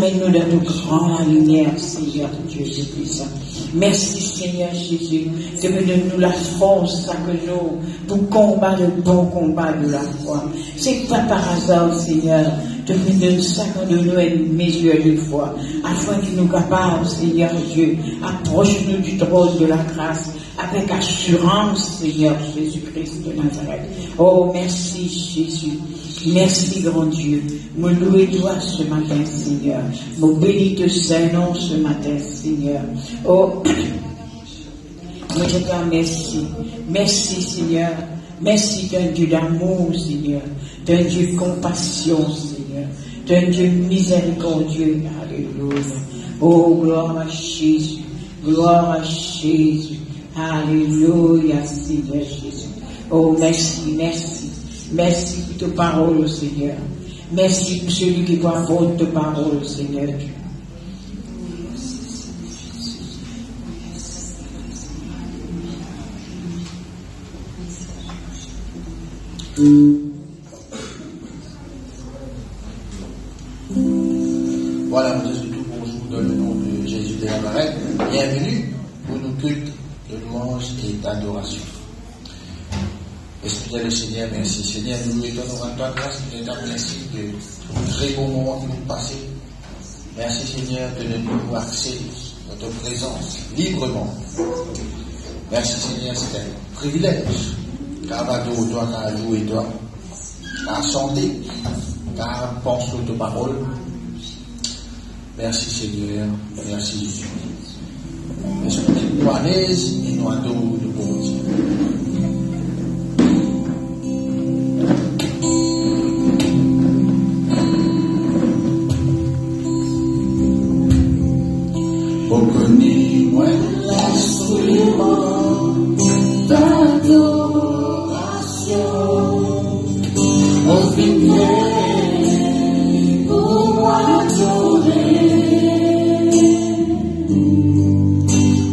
Amène-nous dans tout grand la lumière, Seigneur Dieu Tout-Puissant. Merci, Seigneur Jésus, de me donner la force que nous, pour combattre le bon combat de la foi. C'est pas par hasard, Seigneur, de me donner ça quand de nous être mesure de foi, afin que nous capables, Seigneur Dieu, approche-nous du trône de la grâce, avec assurance, Seigneur Jésus-Christ de Nazareth. Oh, merci, Jésus. Merci, grand Dieu. Me louer toi ce matin, Seigneur. Me bénis de Saint-Nom ce matin, Seigneur. Oh, je te dis merci. Merci, Seigneur. Merci d'un Dieu d'amour, Seigneur. D'un Dieu de compassion, Seigneur. D'un Dieu miséricordieux. Alléluia. Oh, gloire à Jésus. Gloire à Jésus. Alléluia, Seigneur Jésus. Oh, merci, merci. Merci pour ta parole, Seigneur. Merci pour celui qui doit apporter ta parole, Seigneur Dieu. Voilà, nous disons tout bonjour dans le nom de Jésus de Nazareth. Bienvenue pour nos cultes de louange et d'adoration. Esprit le Seigneur, merci Seigneur, nous lui donnons à toi grâce, nous te merci de très bons moments que nous passons. Merci Seigneur de nous accès à ta présence librement. Merci Seigneur, c'est un privilège. Car à toi, car à louer toi, car à chanter, car à penser aux tes paroles. Merci Seigneur, merci Jésus. Merci pour nous à l'aise et nous à dos de bon Dieu. Reconnais-moi l'instrument d'adoration, on viendrait pour adorer.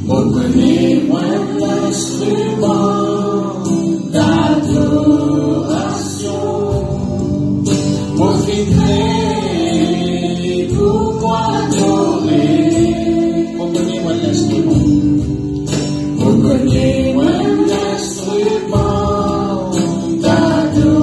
Reconnais-moi l'instrument d'adoration, on viendrait pour adorer. Reconnais-moi l'instrument. Reconnais-moi l'instrument d'adoration.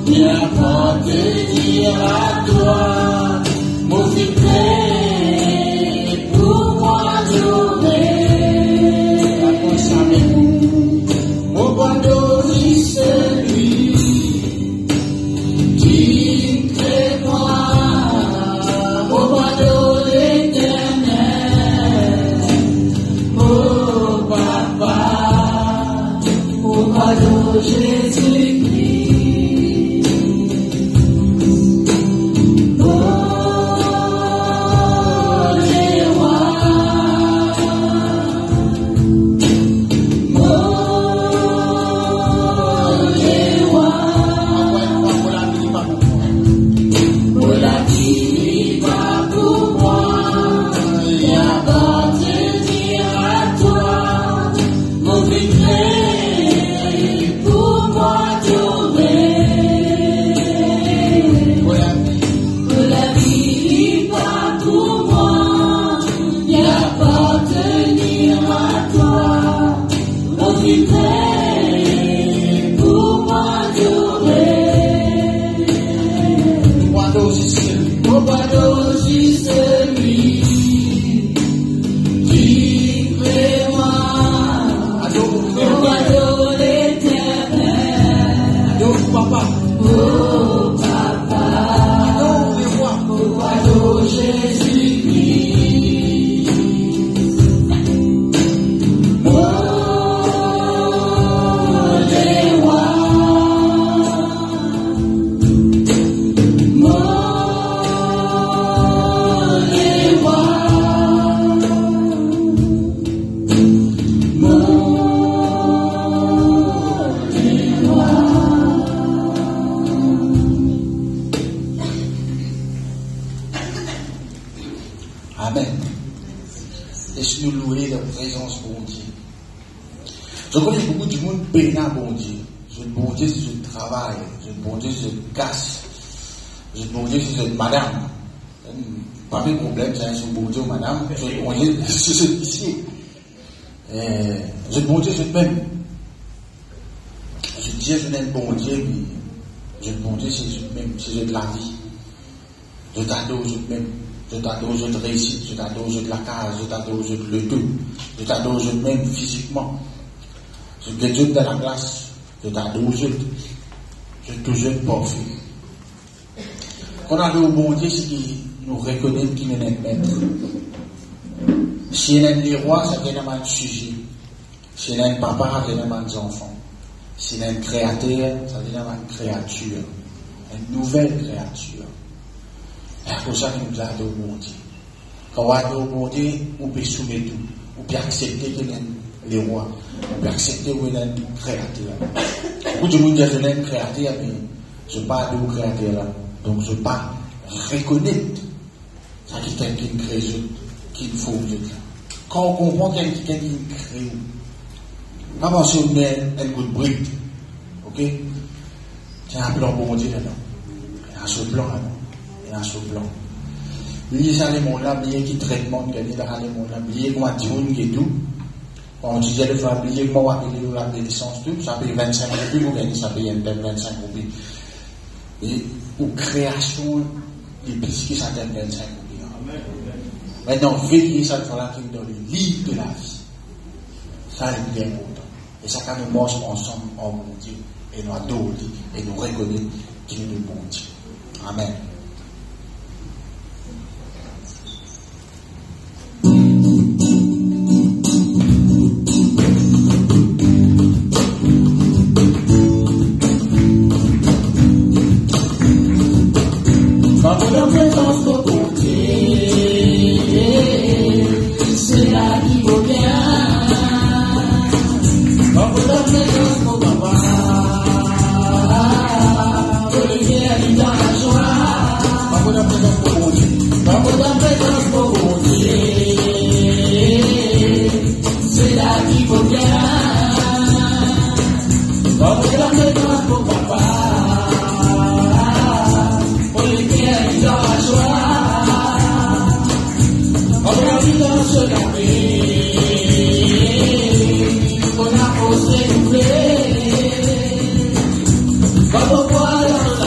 M'appartenir à toi, mon secret, pour moi adorer. Mon pardon, celui qui crée moi, mon pardon l'éternel, mon papa, mon pardon Jésus-Christ. Je connais beaucoup du monde peinant bon Dieu. Je bon Dieu si je travaille, je bon Dieu si je casse, je bon Dieu si je madame. Pas mes problèmes, c'est un bon Dieu madame, je bon Dieu si je ici. Je bon Dieu je m'aime. Je dis je n'aime bon Dieu, mais je bon Dieu si je m'aime, si je de la vie. Je t'adore, je m'aime. Je t'adore, je te réussis, je t'adore, je te la case, je t'adore, je te le tout. Je t'adore, je m'aime physiquement. Je te jette dans la glace, je t'adore, je te jette parfait. Quand on a le bon Dieu, c'est qu'il nous reconnaît qu'il est notre maître. Si il est les rois, ça vient de sujet. Si il est un papa, ça vient de enfants. Si il est un créateur, ça vient de créature. Une nouvelle créature. C'est pour ça que nous avons au bon Dieu. Quand on a au bon Dieu, on peut soumettre tout. On peut accepter qu'il est les rois. On peut accepter qu'il est un créateur. Beaucoup de monde disent que je suis un créateur, mais je ne parle pas de créateur là. Donc je ne parle reconnaître ça qui est quelqu'un qui crée, qui faut de là. Quand on comprend qu'il y a quelqu'un qui crée, pas penser qu'on met un coup de brique. Ok? C'est un plan bon Dieu là-dedans. Il y a un seul plan là-dedans. Et un seul plan. Les aliments là, bien qui traitement de gagner dans les mondes là, bien comment dire et tout. Quand on disait le faire bien comment appeler la licence tout, ça paye 25 roupies, ou bien ça paye 25 roupies. Et aux créations des biscuits, ça donne 25 roupies. Maintenant, veiller ça voilà qui dans le livre de la vie. Ça est bien important. Et ça quand nous marchons ensemble en bon Dieu, et nous adorons et nous reconnaissons qu'il est le bon Dieu. Amen. Quand la présence de ton Dieu, c'est la vie au bien. Quand la présence de mon papa, pour les guerres dans la joie. Quand la présence de mon Dieu, quand la présence de mon Dieu, c'est la vie au bien. Quand la présence de mon papa, dans la joie, on a vu dans ce laver, on a osé nous faire, quand on voit dans la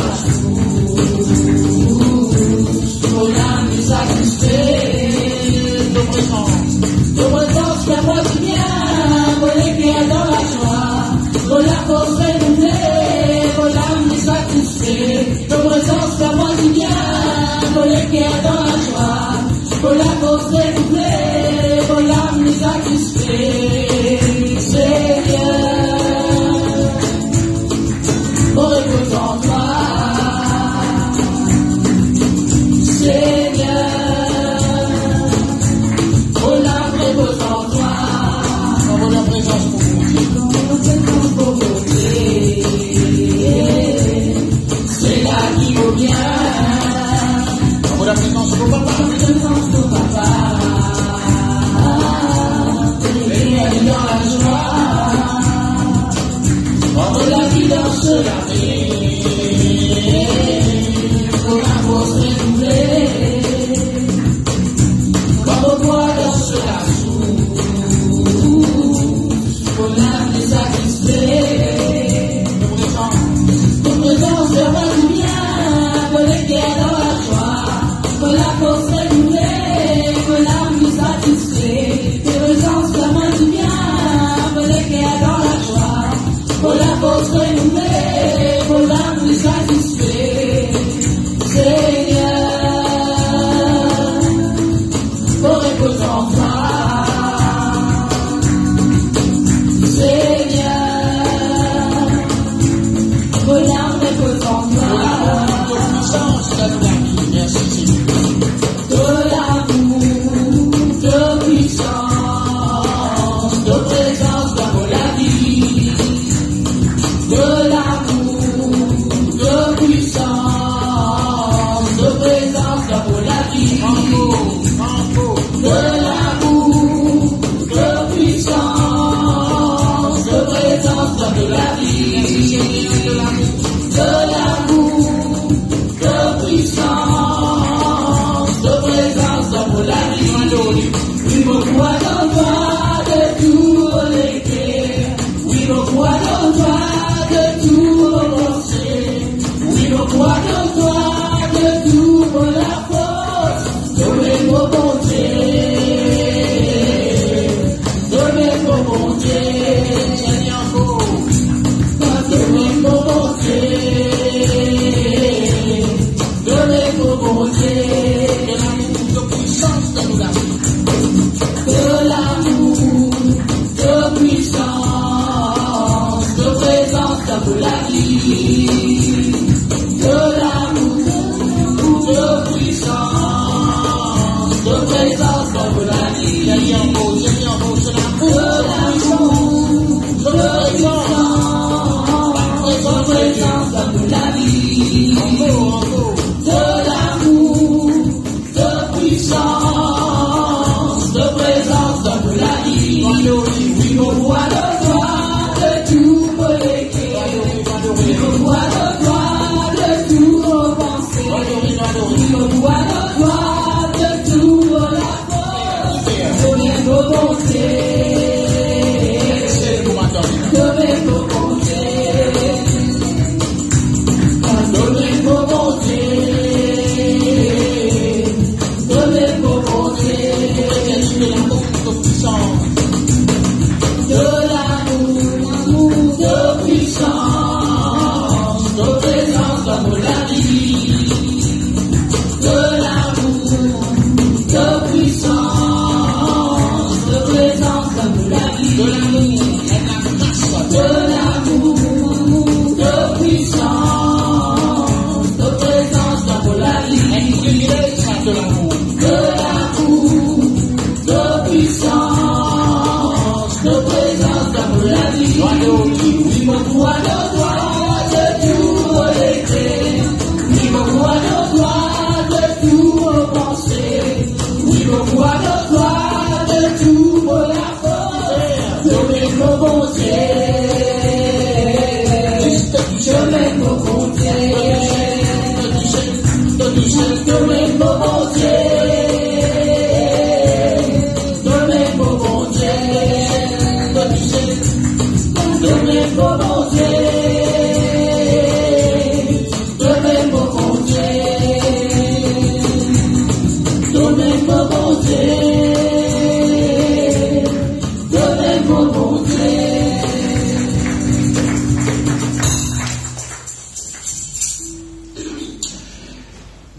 repose en toi. Seigneur, mon âme repose en toi. Dans la présence pour vous. Pour monter, c'est là qui vaut bien. Dans la présence pour papa. Et dans la joie, entre la vie dans ce lavé, pour la force renouvelée, comme au bois dans ce lassou, pour l'âme désatisfaite, ton présence de moi du bien, pour les guerres dans la joie, pour la force renouvelée, pour l'âme désatisfaite, tes présences de moi du bien, pour les guerres dans la joie, pour la force renouvelée, pour l'âme désatisfaite, Seigneur, pour repose en toi.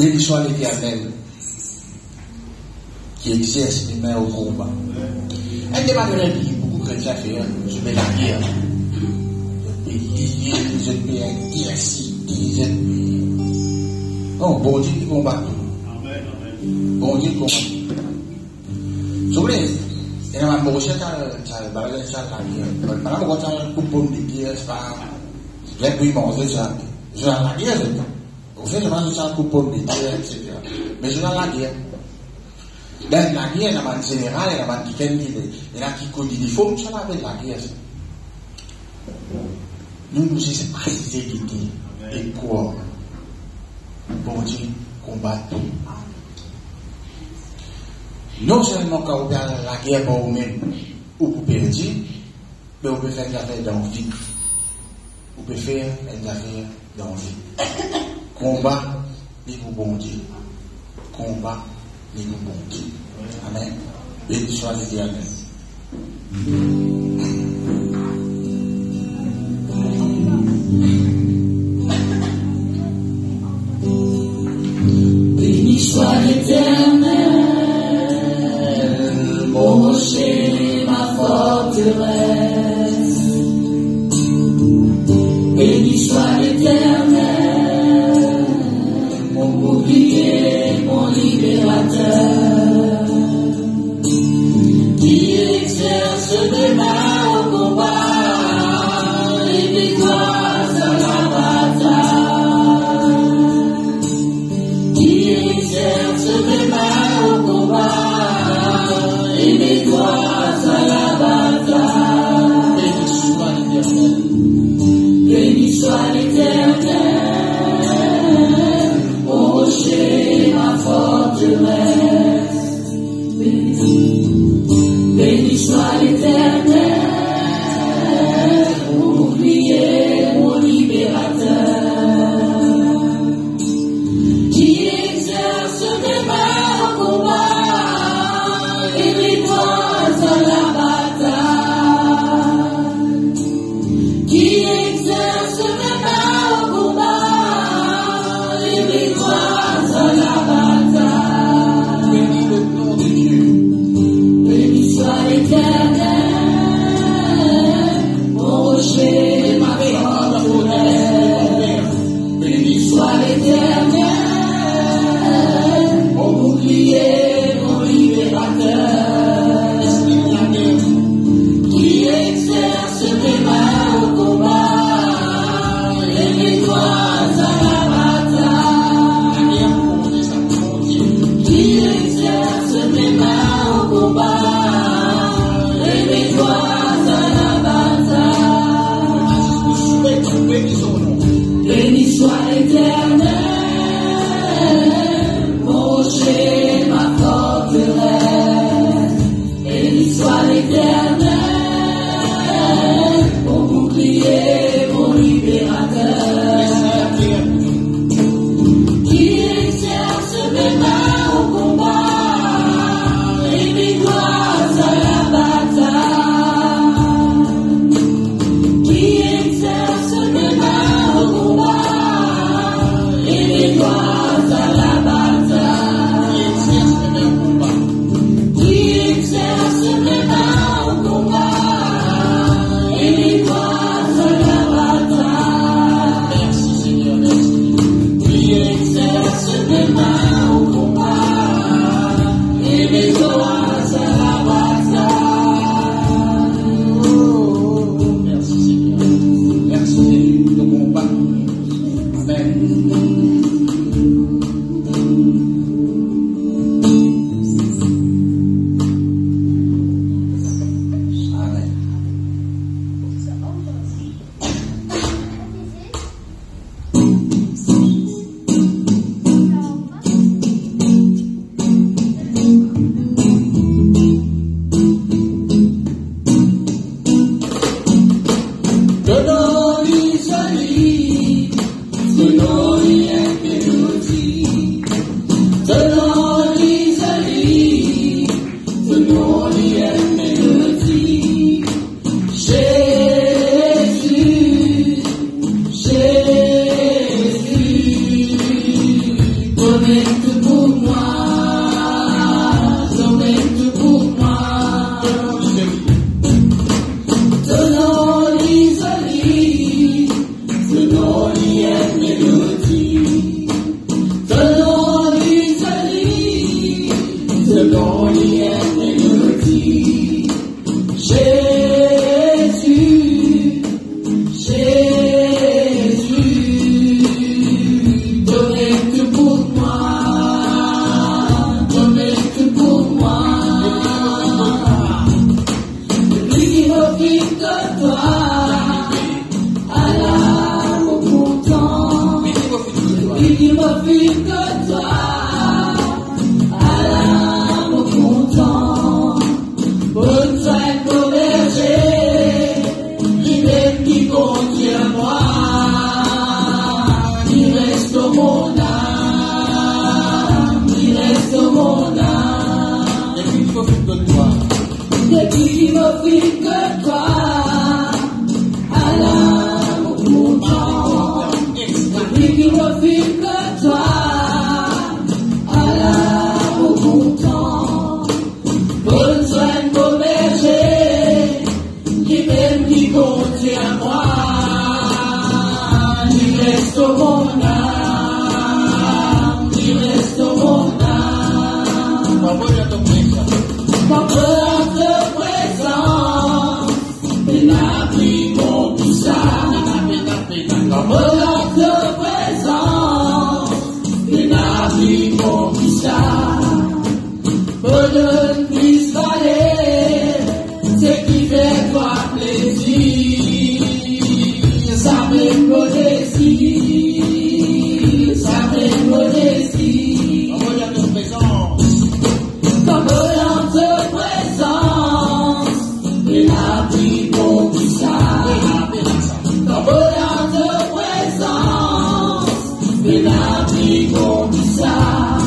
Béni soit l'Éternel qui exerce les mains au combat. Un débat de la vie, beaucoup de chrétiens font, je mets la guerre. Et ZPIC. Oh, bon Dieu qui combat tout. Bon Dieu qui combat tout. Vous voulez, il y a un bon chef qui a la guerre. Madame, quand on a un coupon de guerre, c'est pas. Les prix manger ça. Je vais à la guerre. Au fait, je mange un coupon de guerre, etc. Mais je vais à la guerre. Dans la guerre, il y a un général, il y a un qui il y a qui codifie. Il faut que ça avec la guerre. Nous nous sommes exécutés et quoi? Bon Dieu, combat tout. Non seulement quand vous avez la guerre pour vous-même ou pour perdre, mais vous pouvez faire des affaires d'envie. Vous pouvez faire des affaires d'envie. Combat, ni pour bon Dieu. Combat, ni pour bon Dieu. Amen. Béni soit l'Éternel. Béni soit l'Éternel, mon rocher, ma forteresse. Béni soit l'Éternel, mon bouclier, mon libérateur, qui exerce des mains au combat et victoire à la bataille. Qui exerce des mains au combat et victoire à la bataille. Béni soit l'Éternel, mon rocher, ma forteresse. Béni soit l'Éternel, mon bouclier, mon libérateur, qui exerce des mains au combat et victoire à la bataille. Qui exerce des mains au combat et victoire à la bataille. Bénis le nom de Dieu. Béni soit l'Éternel, mon rocher, ma forteresse. Béni soit l'Éternel, mon bouclier, mon libérateur, qui exerce des mains au combat et victoire à la bataille. Qui exerce des mains au combat et victoire à la bataille. Béni soit l'Éternel, mon rocher, ma forteresse. Béni soit l'Éternel, mon bouclier, mon libérateur, qui exerce des mains au combat et victoire à la bataille. Qui exerce des mains au combat et victoire à la bataille. Qui exerce des mains au combat et victoire à la bataille. Merci Seigneur, merci. Qui exerce des mains au combat et victoire à la bataille. Merci Seigneur. Merci Seigneur de combat. Amen. Amen. Que l'on lui solide, que l'on lui est vivre que toi. Allah, mon content. Bonne soin pour berger. Lui-même qui contient moi. Il reste au monde. Il reste au monde. Depuis qu'il m'offre que toi. Depuis qu'il m'offre que toi. Allah, mon content. Depuis qu'il m'offre que toi. Allah, mon content. Bonne soin pour berger. Lui-même qui contient moi. Il reste au monde. Il reste au monde. Quand te présence, il a pris mon poussard. Quand te présence, il a pris mon poussard. Bonne puisse valer, c'est qui fait toi plaisir. Ça fait modestie, ça fait modestie. Comme dans ta présence, il a pris mon poussard. Comme dans ta présence, il a pris mon poussard.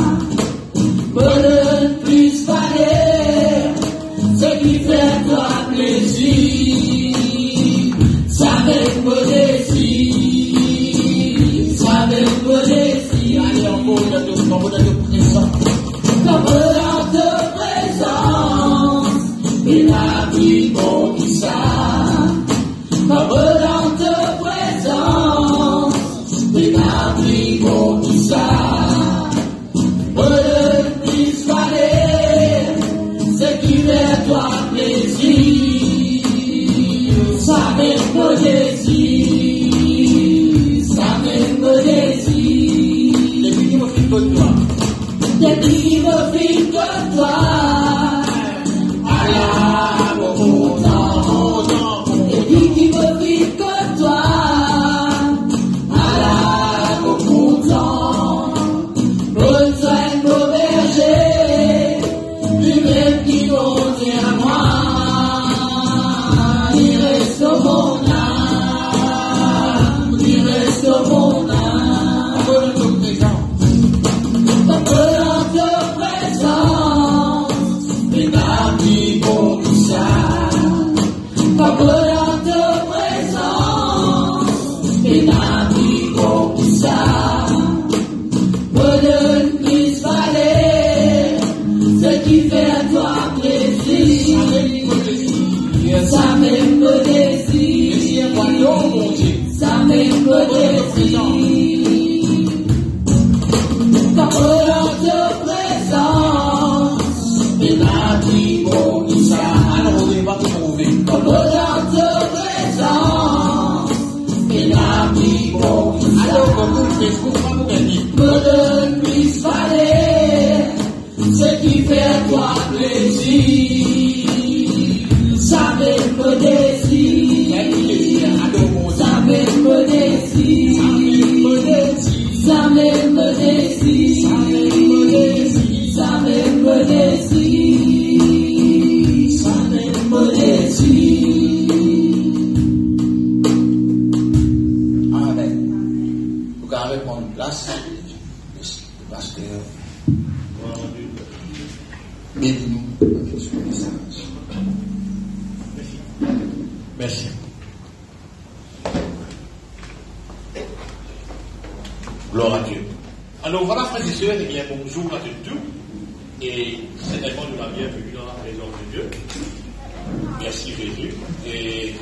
Bonne plus valer, ce qui fait toi plaisir. Ça fait modestie, ça fait modestie. Allez, encore de présence. Comme dans ta présence, il a pris mon poussard. Comme dans ta présence, il a pris mon poussard. Bonne plus valer, ce qui fait toi plaisir. Ça fait modestie, ça fait modestie. Depuis qu'il m'offre que toi. Depuis qu'il m'offre que toi. Allah, mon content. Depuis qu'il m'offre que toi. Allah, mon content. Bonne soin pour berger. Lui-même qui contient moi. Il reste au monde. Il reste au monde. Comme dans ta présence, il a pris mon poussard. Comme dans ta présence, il a pris mon poussard. Bonne plus valer, ce qui fait à toi plaisir. Ça m'aime modestie, ça m'aime modestie. Comme dans ta présence, il a pris mon poussard. Comme dans ta présence, il a pris mon poussard. Bonne plus valer, ce qui fait à toi plaisir. Ça m'aime modestie, ça m'aime modestie, ça m'aime modestie, ça m'aime modestie, ça m'aime modestie. Amen. Vous pouvez prendre place. Parce que bénis-nous avec ce message. Merci. Gloire à Dieu. Alors voilà, frères et sœurs, eh bien, bonjour à tous. Et certainement nous la bienvenue dans la présence de Dieu. Merci Jésus. Et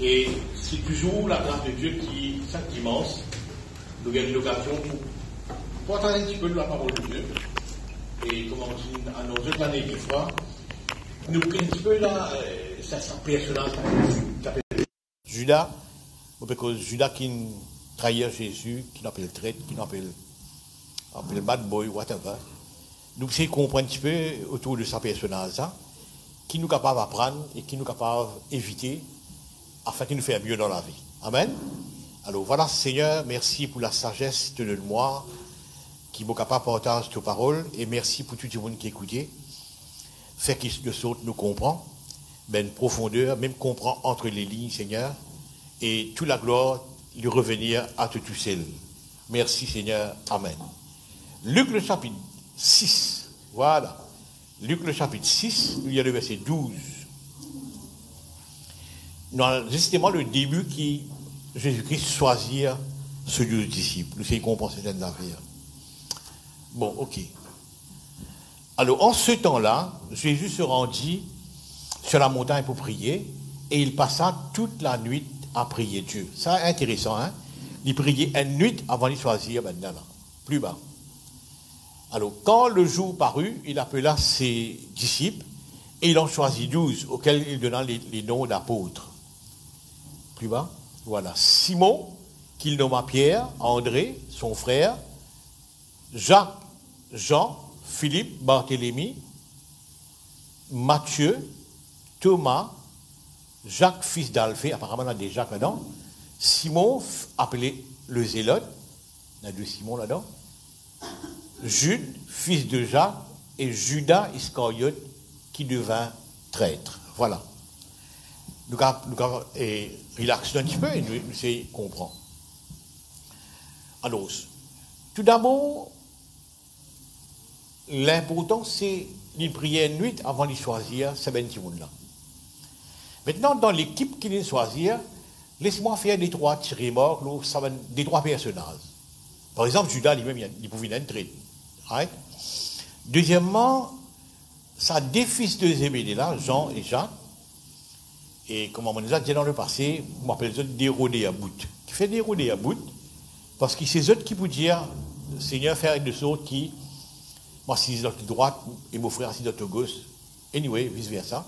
Et c'est toujours la grâce de Dieu qui, chaque dimanche, nous donne l'occasion pour entendre un petit peu de la parole de Dieu. Et comme à nos autres années des fois, nous prenons un petit peu là, ça personnage Judas, parce que Judas qui trahit Jésus, qui l'appelle traître, qui l'appelle bad boy, whatever. Nous essayons de comprendre un petit peu autour de sa personnage, qui nous capable d'apprendre et qui nous capable d'éviter afin qu'il nous fasse mieux dans la vie. Amen. Alors voilà, Seigneur, merci pour la sagesse de moi qui est capable de partager tes paroles, et merci pour tout le monde qui écoute. Fait qu'il de sorte nous comprend, ben profondeur, même comprend entre les lignes, Seigneur, et toute la gloire lui revenir à tout seul. Merci, Seigneur. Amen. Luc le chapitre 6. Voilà. Luc le chapitre 6, il y a le verset 12. Justement, le début qui Jésus-Christ choisit ce 12 disciples. Nous savons comprendre certaines affaires. Bon, ok. Alors, en ce temps-là, Jésus se rendit sur la montagne pour prier, et il passa toute la nuit à prier Dieu. Ça, intéressant, hein? Il priait une nuit avant de choisir maintenant, là, plus bas. Alors, quand le jour parut, il appela ses disciples, et il en choisit 12, auxquels il donna les noms d'apôtres. Plus bas, voilà. Simon, qu'il nomma Pierre, André, son frère, Jacques, Jean, Philippe, Barthélemy, Matthieu, Thomas, Jacques, fils d'Alphée, apparemment il y a des Jacques là-dedans, Simon, appelé le Zélote, il y a deux Simon là-dedans, Jude, fils de Jacques, et Judas Iscariote, qui devint traître. Voilà. Nous relaxons un petit peu et nous essayons de comprendre. Alors, tout d'abord, l'important, c'est de prier une nuit avant de choisir ces ben là. Maintenant, dans l'équipe qui les choisir, laisse-moi faire des trois remarques, des trois personnages. Par exemple, Judas lui-même, il pouvait entrer. Right? Deuxièmement, ça deux fils de Zébédée là, Jean et Jacques. Et comme on nous a dit dans le passé, on appelle ça déroder à bout. Qui fait déroder à bout, parce que c'est eux qui vous dire, Seigneur, faire de sorte qui, moi, si je suis droite, et mon frère, si je suis gauche, anyway, vice-versa.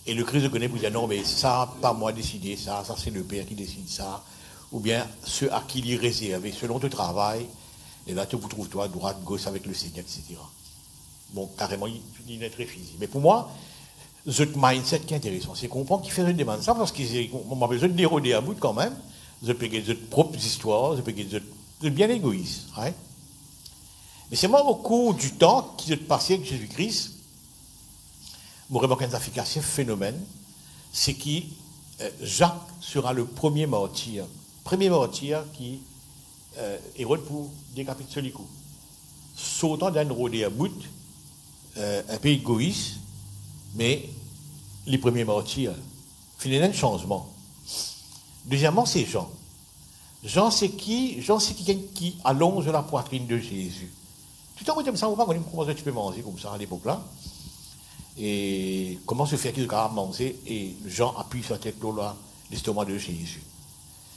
Et le Christ connaît pour dire, non, mais ça, pas moi décider, ça c'est le Père qui décide ça, ou bien ceux à qui il est réservé, selon ton travail, et là, tu vous trouves, toi, droite, gauche, avec le Seigneur, etc. Bon, carrément, il est très physique. Mais pour moi, ce mindset qui est intéressant, c'est comprendre qu'il fait une demande ça, parce qu'on a besoin de déroder à bout quand même, je peux gagner de propres histoires, je peux gagner de bien égoïste. Hein? Mais c'est moi, au cours du temps qui s'est passé avec Jésus-Christ, je remarque un efficace phénomène, c'est que Jacques sera le premier martyr qui Hérode pour décapiter ce licou. Sautant d'un rodé à bout, un peu égoïste, mais les premiers martyrs, finalement, un changement. Deuxièmement, c'est Jean. Jean, c'est qui? Jean, c'est quelqu'un qui allonge la poitrine de Jésus. Tout le temps, comme ça, on va voir comment tu peux manger comme ça à l'époque-là. Et comment se faire qu'il soit manger, et Jean appuie sur la tête là, l'estomac de Jésus.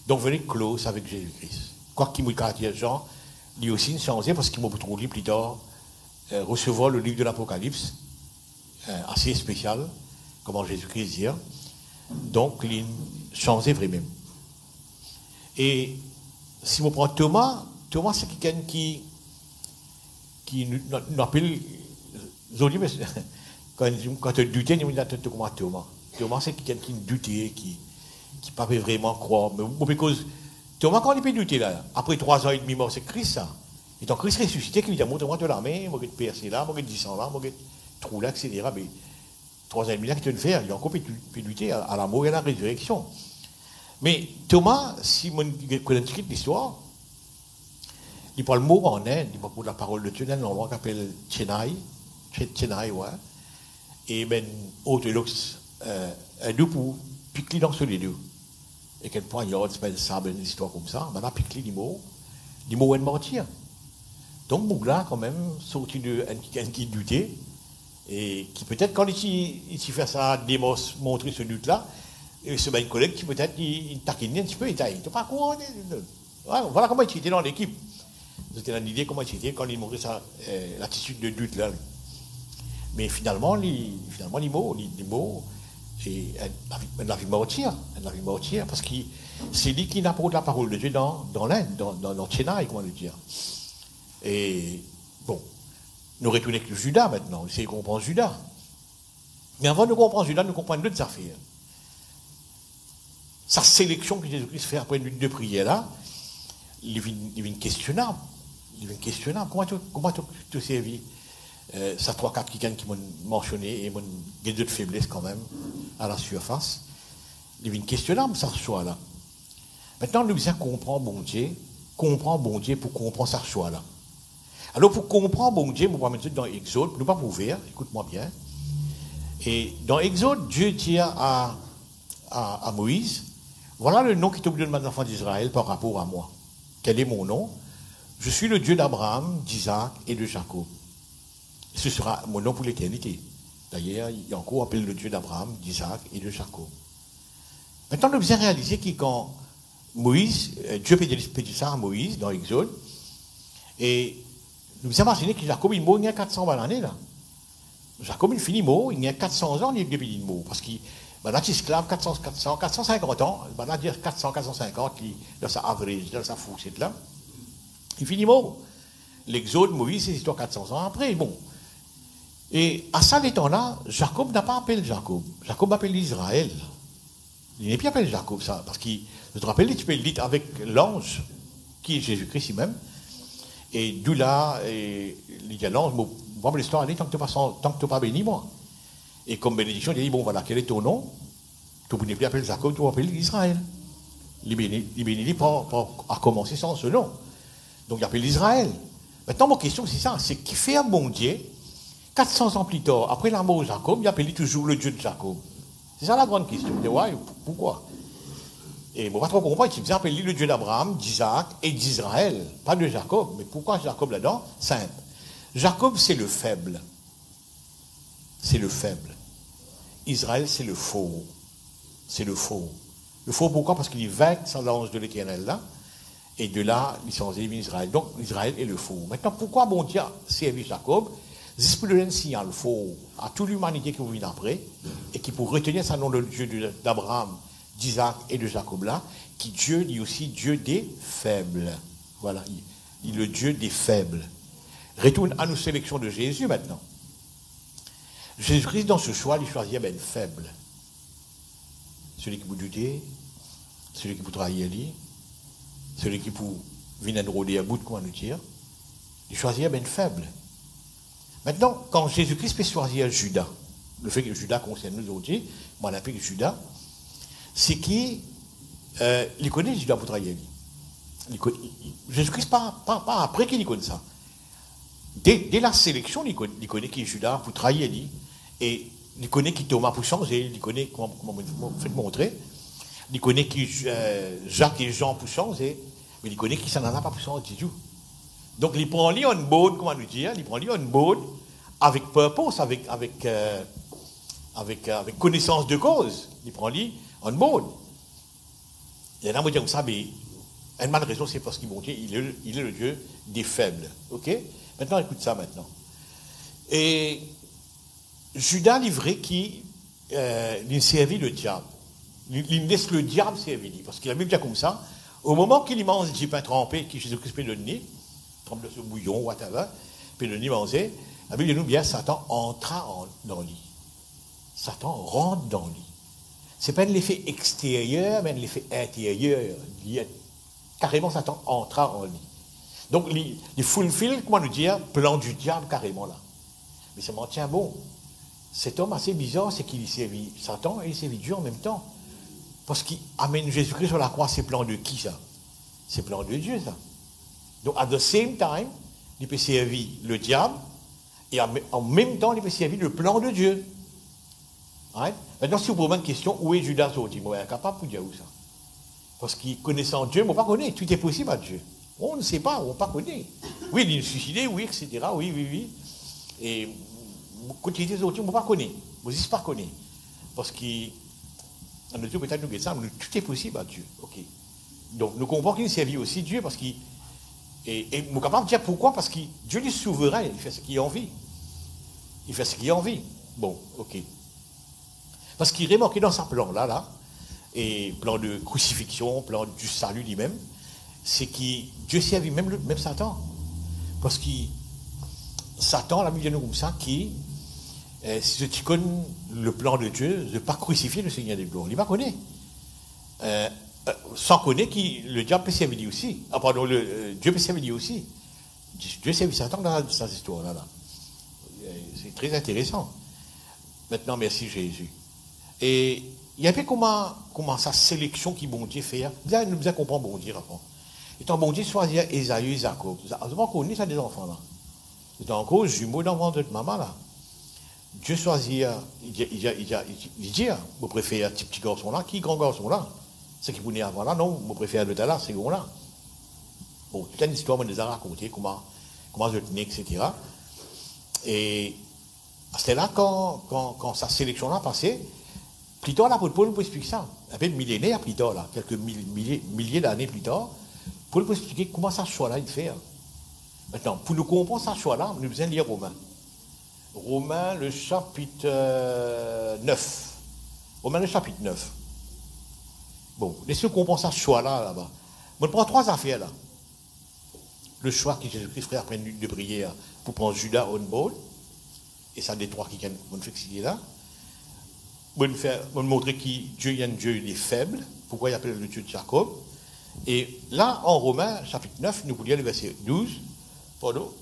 Donc, venez close avec Jésus-Christ. Quoi qu'il me caractère Jean, lui aussi changé parce qu'il m'a trouvé plus tard recevoir le livre de l'Apocalypse, assez spécial, comment Jésus-Christ dit. Donc, il changeait vraiment. Et si on prend Thomas, c'est quelqu'un qui nous appelle, quand tu doutais, nous disons Thomas. Thomas, c'est quelqu'un qui doutait, qui ne peut pas vraiment croire. Mais parce que Thomas, quand il peut douter, là, après 3 ans et demi mort, c'est Christ, ça. Et donc, Christ ressuscité, qui lui dit, montre-moi de la main, moi, je vais te percer là, moi, je vais te descendre là, moi, je vais te trou là, etc. Mais 3 ans et demi là, qu'il te le fait, il a encore pu douter à la mort et à la résurrection. Mais Thomas, si on connaît l'histoire, il parle mot en Inde, il parle la parole de Dieu dans un endroit qu'on appelle Chennai, ouais. Et ben, orthodoxe, un deux pour piquer dans ce les deux. Et quel point il y a une sable, une histoire comme ça, ben, on a piqué les mots est mentir. Donc, Bougla, quand même, sorti de quelqu'un qui doutait, et qui peut-être, quand il fait ça, montrer ce doute-là, c'est un collègue qui peut-être, il taquine un petit peu, il ne pas quoi. Voilà comment il était dans l'équipe. C'était l'idée comment il était quand il montrait ça, l'attitude de doute là. Mais finalement, les mots, et la vie mentir, parce que c'est lui qui apporte la parole de Dieu dans l'Inde, dans Chennai, comment le dire. Et bon, nous retournons avec Judas maintenant, c'est comprendre Judas. Mais avant de comprendre Judas, nous comprenons d'autres affaires. sa sélection que Jésus-Christ fait après une lutte de prière là, il est questionnable. Comment tu servi ça 3-4 qui m'ont mentionné et m'ont des deux de faiblesse quand même à la surface. Il est questionnable ça choix là. Maintenant, nous devons comprendre bon Dieu pour comprendre ça choix là. Alors pour comprendre bon Dieu, nous va mettre dans Exode, nous pas ouvrir, écoute-moi bien. Et dans Exode, Dieu dit à Moïse, voilà le nom qui t'oblige de demander aux enfants d'Israël par rapport à moi. Quel est mon nom? Je suis le Dieu d'Abraham, d'Isaac et de Jacob. Ce sera mon nom pour l'éternité. D'ailleurs, il y a encore appelé le Dieu d'Abraham, d'Isaac et de Jacob. Maintenant, nous devons réaliser que quand Moïse, Dieu peut dire ça à Moïse dans Exode, et nous devons imaginer que Jacob, il y a 400 années là. Jacob, il finit mort, il y a 400 ans, il est mort. Parce qu'il est esclave 450 ans, il va dire 450, dans sa average, dans sa fourchette là. Il finit mort. L'Exode, Moïse, c'est histoire 400 ans après. Bon. Et à ça, les temps-là, Jacob n'a pas appelé Jacob. Jacob appelle Israël. Il n'est pas appelé Jacob, ça. Parce que, je te rappelle, tu peux le dire avec l'ange, qui est Jésus-Christ lui-même. Et d'où là, il dit à l'ange, bon, l'histoire, allez, tant que tu n'as pas béni, moi. Et comme bénédiction, il dit, bon, voilà, quel est ton nom? Tu n'es plus appelé Jacob, tu vas appeler Israël. Il bénit à commencer sans ce nom. Donc, il appelle Israël. Maintenant, ma question, c'est ça. C'est qui fait un bon Dieu, 400 ans plus tard, après la mort de Jacob, il appelle toujours le Dieu de Jacob. C'est ça la grande question. Il dit, ouais, pourquoi? Et on va trop comprendre, il appelle le Dieu d'Abraham, d'Isaac et d'Israël, pas de Jacob. Mais pourquoi Jacob là-dedans? Simple. Jacob, c'est le faible. C'est le faible. Israël, c'est le faux. C'est le faux. Le faux, pourquoi? Parce qu'il est vaincu sans l'ange de l'Éternel là. Et de là, il s'en est Israël. Donc, Israël est le faux. Maintenant, pourquoi bon Dieu a servi Jacob? C'est pour donner un signal faux à toute l'humanité qui vous vient après, et qui pour retenir ce nom de Dieu d'Abraham, d'Isaac et de Jacob là, qui Dieu dit aussi Dieu des faibles. Voilà, il est le Dieu des faibles. Retourne à nos sélections de Jésus maintenant. Jésus-Christ, dans ce choix, il choisit un faible. Celui qui vous douter, celui qui vous trahir, celui qui vous venir rôder à bout de quoi nous dire, il choisit un faible. Maintenant, quand Jésus-Christ peut choisir Judas, le fait que Judas concerne nous aujourd'hui, moi on l'appelle Judas, c'est qu'il connaît Judas pour trahir. Jésus-Christ, pas après qu'il connaît ça. Dès la sélection, il connaît qui est Judas pour trahir, et il connaît qui Thomas pour changer, il connaît, comment vous faites montrer, il connaît qui Jacques et Jean pour changer, mais il connaît qui ça n'en a pas pour changer du tout. Donc, il prend lui en board, comment nous dire, il prend lui en board avec purpose, avec connaissance de cause. Il prend lui en board. Il y en a qui disent comme ça, mais une bonne raison, c'est parce qu'il il est le Dieu des faibles. Ok? Maintenant, écoute ça maintenant. Et Judas livré qui il servit le diable. Il laisse le diable servir. Parce qu'il a même dit comme ça, au moment qu'il mange du pain trempé, qui Jésus-Christ peut donner, trempe de ce bouillon, whatever, puis le nid manger, la Bible nous dit bien, Satan entra dans lui. Satan rentre dans lui. Ce n'est pas l'effet extérieur, mais l'effet intérieur. Carrément, Satan entra en lui. Donc, il fulfill, comment nous dire, plan du diable carrément là. Mais ça m'en tient bon. Cet homme assez bizarre, c'est qu'il servit Satan et il servit Dieu en même temps. Parce qu'il amène Jésus-Christ sur la croix, c'est plan de qui ça? C'est plan de Dieu ça. Donc, at the same time, il peut servir le diable, et en même temps, il peut servir le plan de Dieu. Right? Maintenant, si vous posez une question, où est Judas aujourd'hui? Moi, je suis incapable de dire où ça. Parce qu'il connaissant Dieu, on ne pas connaître. Tout est possible à Dieu. On ne sait pas, on ne pas connaît. Oui, il est suicidé, oui, etc. Oui. Et quand il dit aujourd'hui, on ne pas connaître. On ne pas connaître. Parce qu'en Dieu, peut-être nous ça, mais tout est possible à Dieu. Ok. Donc, nous comprenons qu'il servit aussi Dieu parce qu'il. Et nous sommes capables de dire pourquoi? Parce que Dieu est souverain, il fait ce qu'il a envie. Il fait ce qu'il a envie. Bon, ok. Parce qu'il est remarqué dans sa plan là, et plan de crucifixion, plan du salut lui-même, c'est que Dieu servit même Satan. Parce que Satan, la Bible dit comme ça, qui, si tu connais le plan de Dieu, de ne pas crucifier le Seigneur des gloires, il ne va connaître. sans connaître que le diable peut servir aussi. Ah, pardon, Dieu peut servir aussi. Dieu servit Satan dans cette histoire-là. C'est très intéressant. Maintenant, merci Jésus. Et il y a un peu comment sa sélection qui bon Dieu fait. Bien, nous bien comprendre bon Dieu avant. Étant bon Dieu choisir Esaü et Jacob. Vous connaissez ça des enfants là. C'est encore jumeaux dans le ventre de maman là. Dieu choisit, il dit, je préfère un petit garçon là, qui grand garçon là. C'est qui vous venez avant là, non, je préfère le là, c'est grand là. Bon, toute une histoire, on nous a raconté comment je tenais, etc. Et c'était là quand sa sélection là passé, plus tard, là, Paul nous expliquer ça. Un peu millénaire plus tard, là, quelques milliers d'années plus tard, Paul nous expliquer comment ça choix là il fait. Maintenant, pour nous comprendre ça choix là, nous devons lire Romains. Romains, le chapitre 9. Romains, le chapitre 9. Bon, laissez-nous comprendre ça choix là-bas. On prend trois affaires là. Le choix que Jésus-Christ ferait après une nuit de prière pour prendre Judas on board. Et ça, des trois qui vont nous fixer là. On montrer que Dieu est un Dieu des faibles. Pourquoi il appelle le Dieu de Jacob. Et là, en Romains, chapitre 9, nous vous lire le verset 12. Pardon,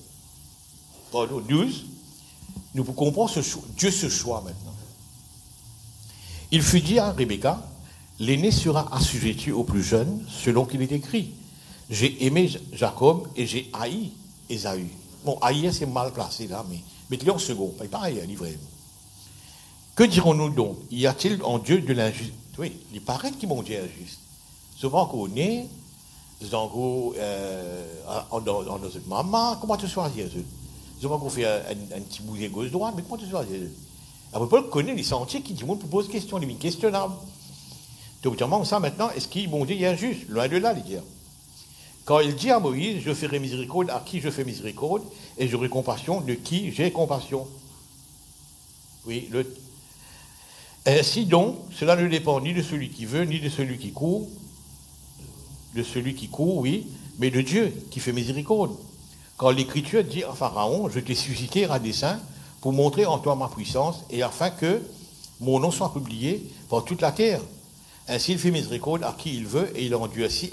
12. Nous comprenons Dieu ce choix maintenant. Il fut dit à Rebecca, l'aîné sera assujetti au plus jeune, selon qu'il est écrit. J'ai aimé Jacob et j'ai haï Ésaü. Bon, haïr c'est mal placé là, mais mettez-le en second, pas pareil, livré. Que dirons-nous donc? Y a-t-il en Dieu de l'injuste? Oui, il paraît qu'il mon Dieu est injuste. Souvent qu'on est, dans notre maman, comment tu choisis? Souvent qu'on fait un petit boulet gauche-droite, mais comment tu choisis? Après, Paul connaît les sentiers qui disent, pose question, il est questionnable. Donc, ça maintenant, est-ce qu'il bon Dieu est injuste? Loin de là, il dit. Quand il dit à Moïse, je ferai miséricorde à qui je fais miséricorde, et j'aurai compassion de qui j'ai compassion. Oui, ainsi donc, cela ne dépend ni de celui qui veut, ni de celui qui court, oui, mais de Dieu qui fait miséricorde. Quand l'Écriture dit à Pharaon, je t'ai suscité à dessein pour montrer en toi ma puissance, et afin que mon nom soit publié par toute la terre. Ainsi, il fait miséricorde à qui il veut, et il endurcit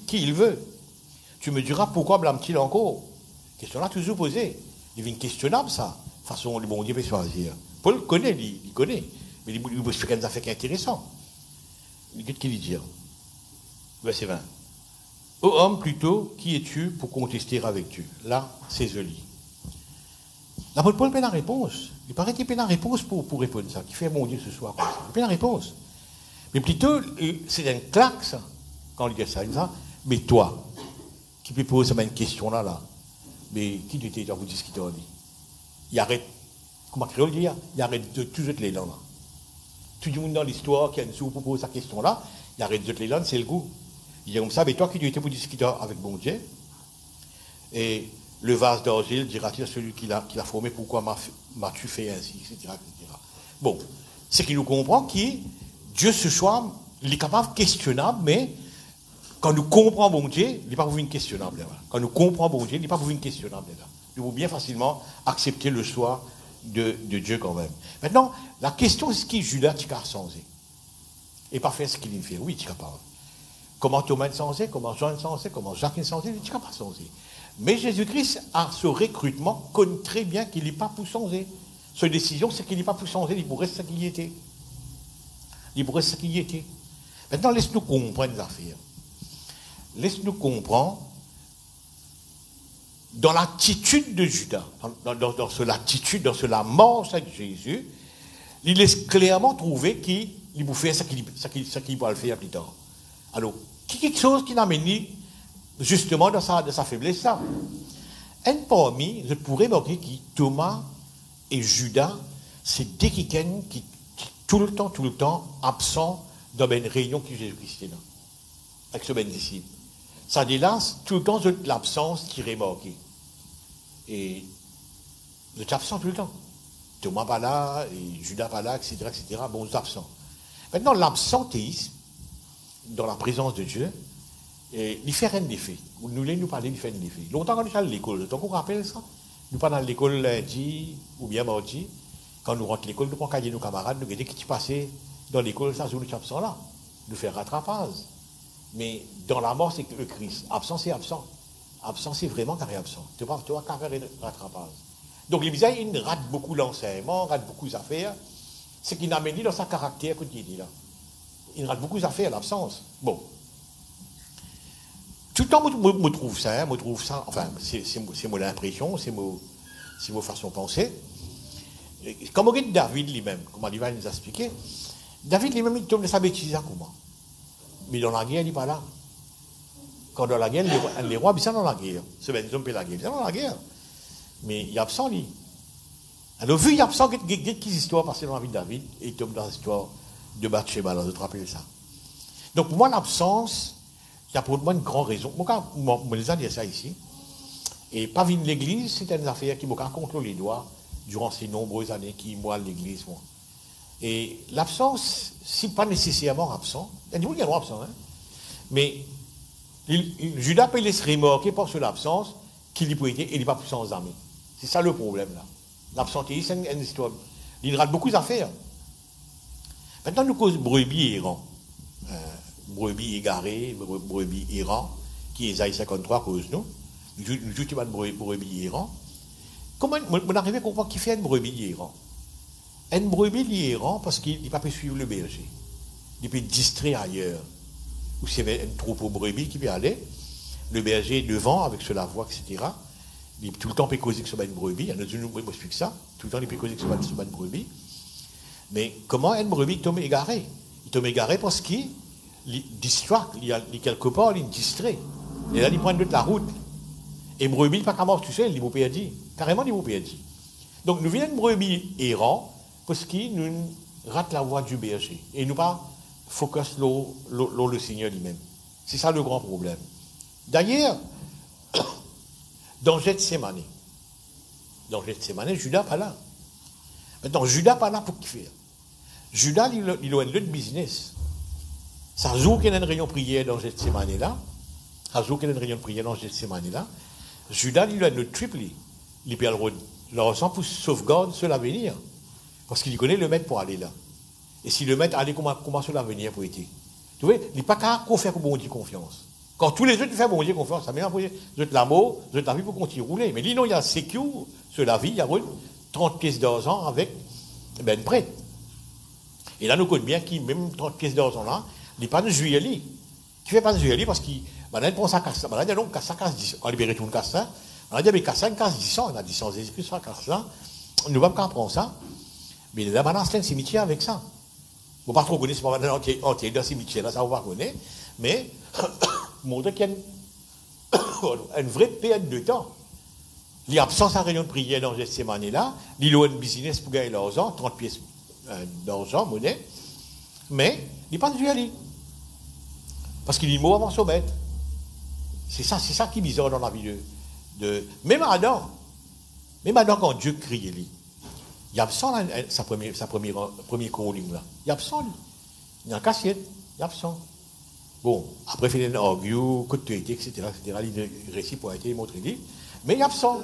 qui il veut. Tu me diras, pourquoi blâme-t-il encore? Question là toujours posée. Il est questionnable, ça. De toute façon, le bon Dieu peut choisir. Paul connaît, il connaît. Mais il peut faire des affaires intéressantes. Qu'est-ce qu'il dit? Verset 20. Ô homme, plutôt, qui es-tu pour contester avec Dieu? Là, c'est joli. L'apôtre Paul fait la réponse. Il paraît qu'il fait la réponse pour répondre ça. Qui fait mon Dieu ce soir comme ça. Il fait la réponse. Mais plutôt, c'est un claque, ça. Quand il dit ça, il dit ça. Mais toi, qui peut poser une question là, mais qui tu étais dans vous discuter en dit? Il arrête, comment créole dit? Il arrête de tout jeter les langues là. Tout le monde dans l'histoire qui a une sous pour poser sa question là, il arrête de jeter les langues, c'est le goût. Il dit comme ça, mais toi qui tu étais pour discuter avec bon Dieu, et le vase d'argile dira-t-il à celui qui l'a formé, pourquoi m'as-tu fait ainsi, etc., etc. Bon, c'est qu'il nous comprend que Dieu ce soir, il est capable, questionnable, mais quand nous comprenons bon Dieu, il n'est pas pour une questionnable. Là. Quand nous comprenons bon Dieu, il n'est pas pour une questionnable. Là. Nous pouvons bien facilement accepter le choix de Dieu quand même. Maintenant, la question est ce qui Judas t'y a sensé. Et pas faire ce qu'il fait. Oui, tu es capable. Comment Thomas est censé, comment Jean est censé, comment Jacques est censé, tu es pas censé. Mais Jésus-Christ, à ce recrutement, connaît très bien qu'il n'est pas pour changer. Sa décision, c'est qu'il n'est pas pour changer, il pourrait rester ce qu'il était. Il pourrait rester ce qu'il était. Maintenant, laisse-nous comprendre les affaires. Laisse-nous comprendre dans l'attitude de Judas, dans la mort avec Jésus, il laisse clairement trouver qu'il vous fait ce qu'il va le faire plus tard. Alors, quelque chose qui n'amène justement dans sa faiblesse là. Un parmi, je pourrais marquer que Thomas et Judas, c'est des qui tout le temps absents dans une réunion qui Jésus-Christ est là, avec ce même disciple. Ça délasse tout le temps de l'absence qui est marquée. Et vous êtes absents tout le temps. Thomas pas là, et Judas pas là, etc., etc. Bon, vous êtes absents. Maintenant, l'absentéisme, dans la présence de Dieu, il fait rien d'effet. Nous parler, il fait rien d'effet. Longtemps quand nous sommes à l'école, tant qu'on rappelle ça, nous parlons à l'école lundi ou bien mardi, quand nous rentrons à l'école, nous prenons cahier nos camarades, nous disons qu'est-ce qui passait, dans l'école, ça, nous absent là, de faire rattrapage. Mais dans la mort, c'est que le Christ. Absent, c'est absent. Absent, c'est vraiment carré absent. Tu vois qu'à faire rattrapage. Donc, les bizarres, il rate beaucoup l'enseignement, rate beaucoup d'affaires. C'est qu'il n'a amené dans sa caractère, quand il dit là. Il rate beaucoup d'affaires, l'absence. Bon. Tout le temps, je trouve ça, enfin, c'est mon impression, c'est mon façon de penser. Comme on regarde David lui-même, comme il va nous expliquer, David lui-même, il tombe de sa bêtise à comment. Mais dans la guerre, il n'est pas là. Quand dans la guerre, les rois, ils sont dans la guerre. C'est bien, ils ont fait la guerre, ils sont dans la guerre. Mais il est absent, lui. Alors, vu qu'il est absent, il y a quelques histoires passées dans la vie de David, et il tombe dans l'histoire de Bathsheba, là, de te rappeler ça. Donc, pour moi, l'absence, il y a pour moi une grande raison. Moi, je les ai dit ça ici. Et pas venir de l'église, c'est une affaire qui m'a contrôlé les doigts durant ces nombreuses années qui moi l'église, moi. Et l'absence, si pas nécessairement absent, il y a des gens qui sont absents, hein, mais Judas peut laisser remorquer par sur l'absence qu'il y peut être et il n'est pas puissant aux amis. C'est ça le problème là. L'absentéisme, c'est une histoire. Il rate beaucoup d'affaires. Maintenant, nous cause brebis errant. Brebis égaré, brebis errant, qui est Isaïe 53 cause nous. Nous jouons de brebis errant. Comment on arrive à comprendre qui fait une brebis errant? Une brebis errant parce qu'il n'est pas pu suivre le berger. Il peut être distrait ailleurs. Ou s'il y avait un troupeau de brebis qui peut aller, le berger est devant avec sur la voie, etc. Il tout le temps peut causer que ce soit une brebis. Il y a d'autres nous explique ça. Tout le temps il peut causer que ce soit une brebis. Mais comment une brebis tombe égaré? Il tombe égaré parce qu'il distrait, il est quelque part, il est distrait. Et là, il prend de la route. Et brebis, pas qu'à mort tout seul, il vous perdu. Carrément, il vous perdu. Donc, nous venons de brebis errant parce qu'il nous rate la voie du berger. Et nous pas focus le Seigneur lui-même. C'est ça le grand problème. D'ailleurs, dans Gethsémani, Judas pas là. Maintenant, Judas pas là pour qui faire? Judas, il a un autre business. Ça joue qu'il y a une réunion de prière dans Gethsémani là. Judas, il a une autre triple. Il peut le ressent pour sauvegarde sur l'avenir. Parce qu'il connaît le maître pour aller là. Et si le maître allait comment sur l'avenir pour être. Tu vois, il n'est pas qu'à faire pour bon Dieu confiance. Quand tous les autres font bon Dieu confiance, ça met pour l'amour, la vie pour continuer à rouler. Mais lui, non, il y a sécure sur la vie, il y a 30 pièces d'argent avec un prêt. Et là, nous connaissons bien qu'il, même 30 pièces d'argent là, il n'est pas de juillet. Qui fait pas de juillet parce qu'il prend sa casse. Il a donc casse 10. On libère tout le casse. On a dit, mais casse 5, casse 10 ans. On a dit, sans esprit, ça casse ça. On ne va pas prendre ça. Mais là, maintenant, c'est un cimetière avec ça. On ne va pas trop connaître, c'est pas maintenant entier dans le cimetière, là, ça, on va connaître. Mais, montrer qu'il y a une vraie période de temps. Il y a absence à réunion de prière dans ces années-là. Il a un business pour gagner l'argent, 30 pièces d'argent, monnaie. Mais, il n'est pas de juillet. Parce qu'il est mort avant son maître. C'est ça qui est bizarre dans la vie de... Même Adam, quand Dieu crie, lui, il est absent là, sa première coroline là. Il est absent, lui. Il est en cassiette, il est absent. Bon, après, il fait un orgue, côté, etc., le récit pour être montré, mais il est absent.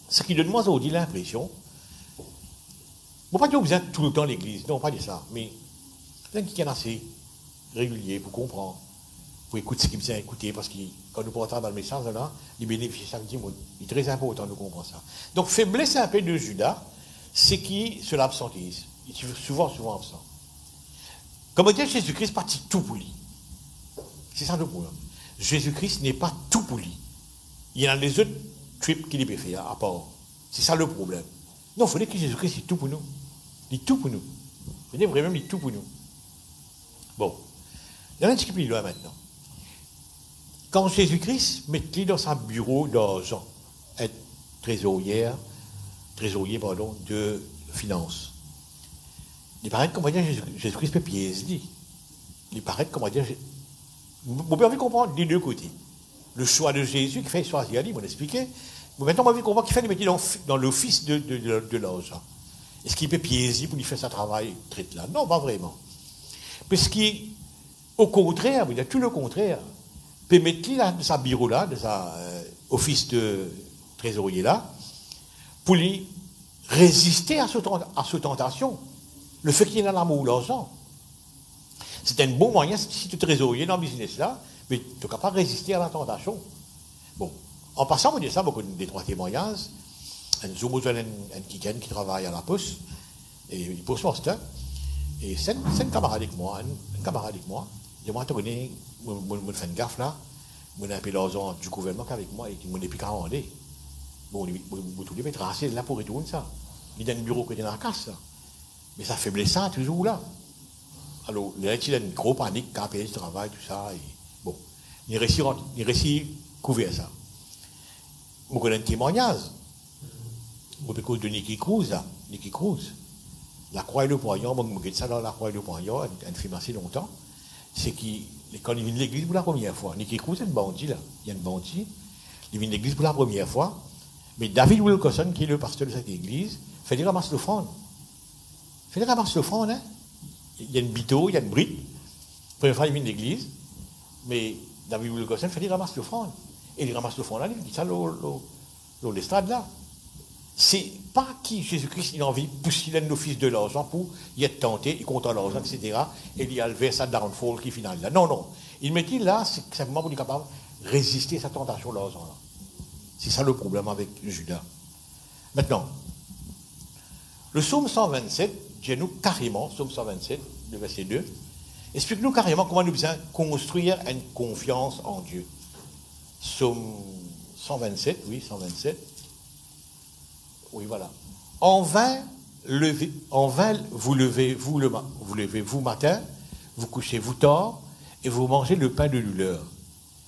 Ce qui donne moi aujourd'hui l'impression, bon, pas dire que vous êtes tout le temps à l'église, non, pas dire ça, mais c'est qui est assez régulier pour comprendre, pour écouter ce qui me vient écouter, parce que quand nous portons dans le message, là, il bénéficie chaque dimanche. Il est très important de comprendre ça. Donc, faiblesse un peu de Judas, c'est qui se l'absentéisme. Il est souvent absent. Comme dit Jésus-Christ, pas tout pour lui. C'est ça le problème. Jésus-Christ n'est pas tout pour lui. Il y en a des autres trips qu'il peut faire à part. C'est ça le problème. Non, il faut dire que Jésus-Christ est tout pour nous. Il est tout pour nous. Il faut dire vraiment, il est tout pour nous. Bon. Il y en a un petit peu plus loin maintenant. Quand Jésus-Christ met-il dans son bureau d'argent, être trésorier, de finances. Il paraît comment dire Jésus-Christ peut pièce. Il paraît comment dire. Vous pouvez comprendre des deux côtés. Le choix de Jésus qui fait choisir, il m'a expliqué. Mais maintenant, on va comprendre qu'il fait le métier dans l'office de l'argent. Est-ce qu'il peut piéger pour lui faire son travail traite là? Non, pas vraiment. Parce qu'au contraire, il y a tout le contraire. Peut mettre là de sa bureau là, de sa office de trésorier là, pour lui résister à cette tentation. Le fait qu'il y ait l'amour ou l'argent. C'est un bon moyen, si tu es trésorier dans le business là, mais tu n'es capable de résister à la tentation. Bon, en passant, on dit ça, beaucoup des 3 témoignages. Un Kiken qui travaille à la poste, et il pose son stock. Et c'est un camarade avec moi, je m'en connais, je fais une gaffe là, je n'ai pas l'argent du gouvernement qu'avec moi, et je n'ai plus qu'à rendre. Bon, tout le monde est tracé là pour retourner ça. Il y a un bureau qui est dans la casse là. Mais ça fait blessant toujours là. Alors, il y a une grosse panique, quand il travail, tout ça, et bon, il réussit à couvrir ça. Je connais un témoignage. Au cause de Nicky Cruz, là. Nicky Cruz. La Croix et le Poignon, moi, je me ça dans la Croix et le Poignon, elle fait assez longtemps. C'est quand il vient de l'église pour la première fois, Nicky Cruz, c'est un bandit, là. Il y a un bandit. Il vient de l'église pour la première fois. Mais David Wilkerson, qui est le pasteur de cette église, fait des ramasses l'offrande. Fait des ramasses l'offrande, hein. Il y a une bito, il y a une bride. Première fois, il vient de l'église. Mais David Wilkerson fait des ramasses l'offrande. Et les ramasses l'offrande, là, il dit ça, l'estrade, là. C'est pas qui Jésus-Christ il a envie de pousser l'office de l'argent pour y être tenté, il compte l'argent, etc. Et il y a le vers sa downfall qui finale là. Non, non. Il me dit là, c'est simplement pour être capable de résister à sa tentation de l'argent là. C'est ça le problème avec Judas. Maintenant, le psaume 127, dis-nous carrément, psaume 127, le verset 2, explique-nous carrément comment nous besoin construire une confiance en Dieu. Psaume 127, oui, 127. Oui, voilà. En vain, vous levez-vous matin, vous couchez-vous tard, et vous mangez le pain de douleur.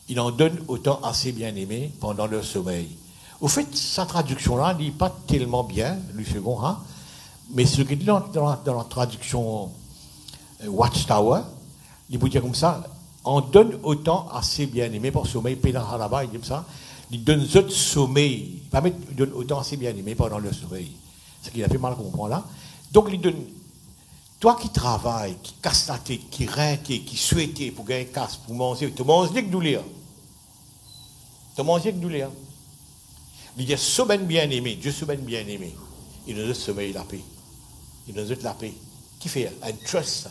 Il en donne autant à ses bien-aimés pendant leur sommeil. Au fait, sa traduction-là n'est pas tellement bien, le second, hein, mais ce qui est dit dans la traduction Watchtower, il peut dire comme ça, en donne autant à ses bien-aimés pour sommeil, pénal là-bas, il dit comme ça, il donne autres sommeil, pas mettre, il donne autant à ses bien-aimés pendant leur sommeil. C'est qu'il a fait mal comprendre là. Donc il donne, toi qui travailles, qui casse la tête, qui rente, qui souhaite pour gagner casse, pour manger, tu manges avec douleur. Tu manges avec douleur. Il dit, sommeil bien-aimé, Dieu sommeil bien-aimé. Il donne autre sommeil la paix. Il donne autre la paix. Qui fait un trust, ça.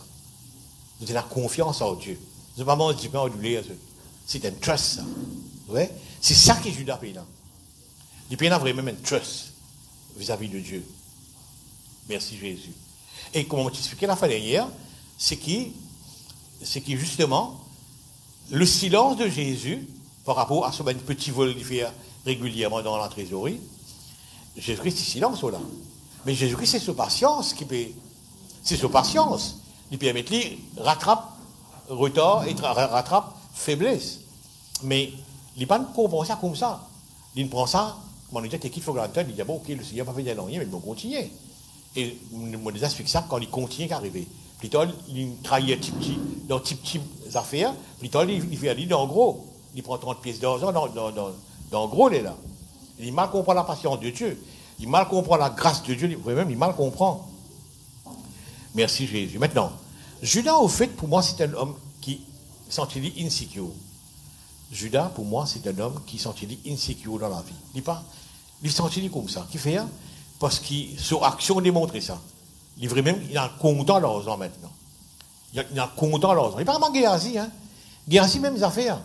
C'est la confiance en Dieu. Ce n'est pas manger du pain en douleur, c'est un trust, ça. Ouais? C'est ça que Judas paye là. Il paye là vraiment un trust vis-à-vis de Dieu. Merci Jésus. Et comme on t'expliquait la fin dernière, c'est qui justement le silence de Jésus par rapport à ce petit vol qu'il fait régulièrement dans la trésorerie. Jésus-Christ, c'est silence là. Mais Jésus-Christ, c'est sa patience qui peut. C'est sa patience. Il peut mettre lui rattrape retard et rattrape faiblesse. Mais il n'est pas comprend ça comme ça. Il prend ça, comme on dit, qu'il faut l'entendre, il dit, bon, ok, le Seigneur n'a pas fait rien, mais il va continuer. Et on nous explique ça quand il continue qu'arriver. Plus tard, il travaille dans petites affaires, plus tard, il fait aller dans gros. Il prend 30 pièces d'argent dans gros, il est là. Il mal comprend la patience de Dieu. Il mal comprend la grâce de Dieu, il mal comprend. Merci Jésus. Maintenant, Judas, au fait, pour moi, c'est un homme qui sentit insecure. Judas, pour moi, c'est un homme qui sentit insecure dans la vie. Il sentit comme ça. Qui fait? Parce que son action démontre ça. Il est vraiment, il a content l'argent maintenant. Il a content l'argent. Il n'est pas vraiment Géasi, hein. Géasi, même les affaires.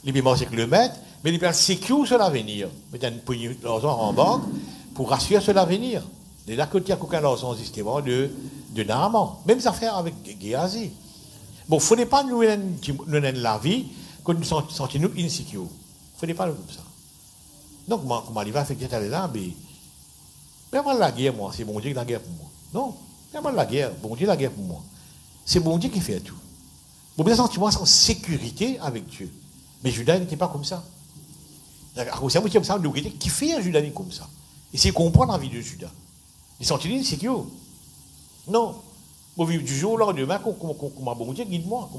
Il est avec le maître, mais il est secure sur l'avenir. Il a une l'argent en banque pour rassurer sur l'avenir. Et là, quand il y a aucun argent, justement, de Naaman. Même affaires avec Géasi. Bon, il ne faudrait pas nous donner la vie quand nous sentons insecure. Il ne faudrait pas nous comme ça. Donc, comment il va faire qu'il est là, mais pas la guerre, moi. C'est bon Dieu qui a la guerre pour moi. Non, pas la guerre. Bon Dieu la guerre pour moi. C'est bon Dieu qui fait tout. Bon, bien sentiment en sécurité avec Dieu. Mais Judas n'était pas comme ça. C'est comme ça, qui fait un Judas comme ça. Et c'est comprendre la vie de Judas. Il sentit insécure. Non. Moi, vivre du jour au lendemain, comment bon Dieu guide-moi.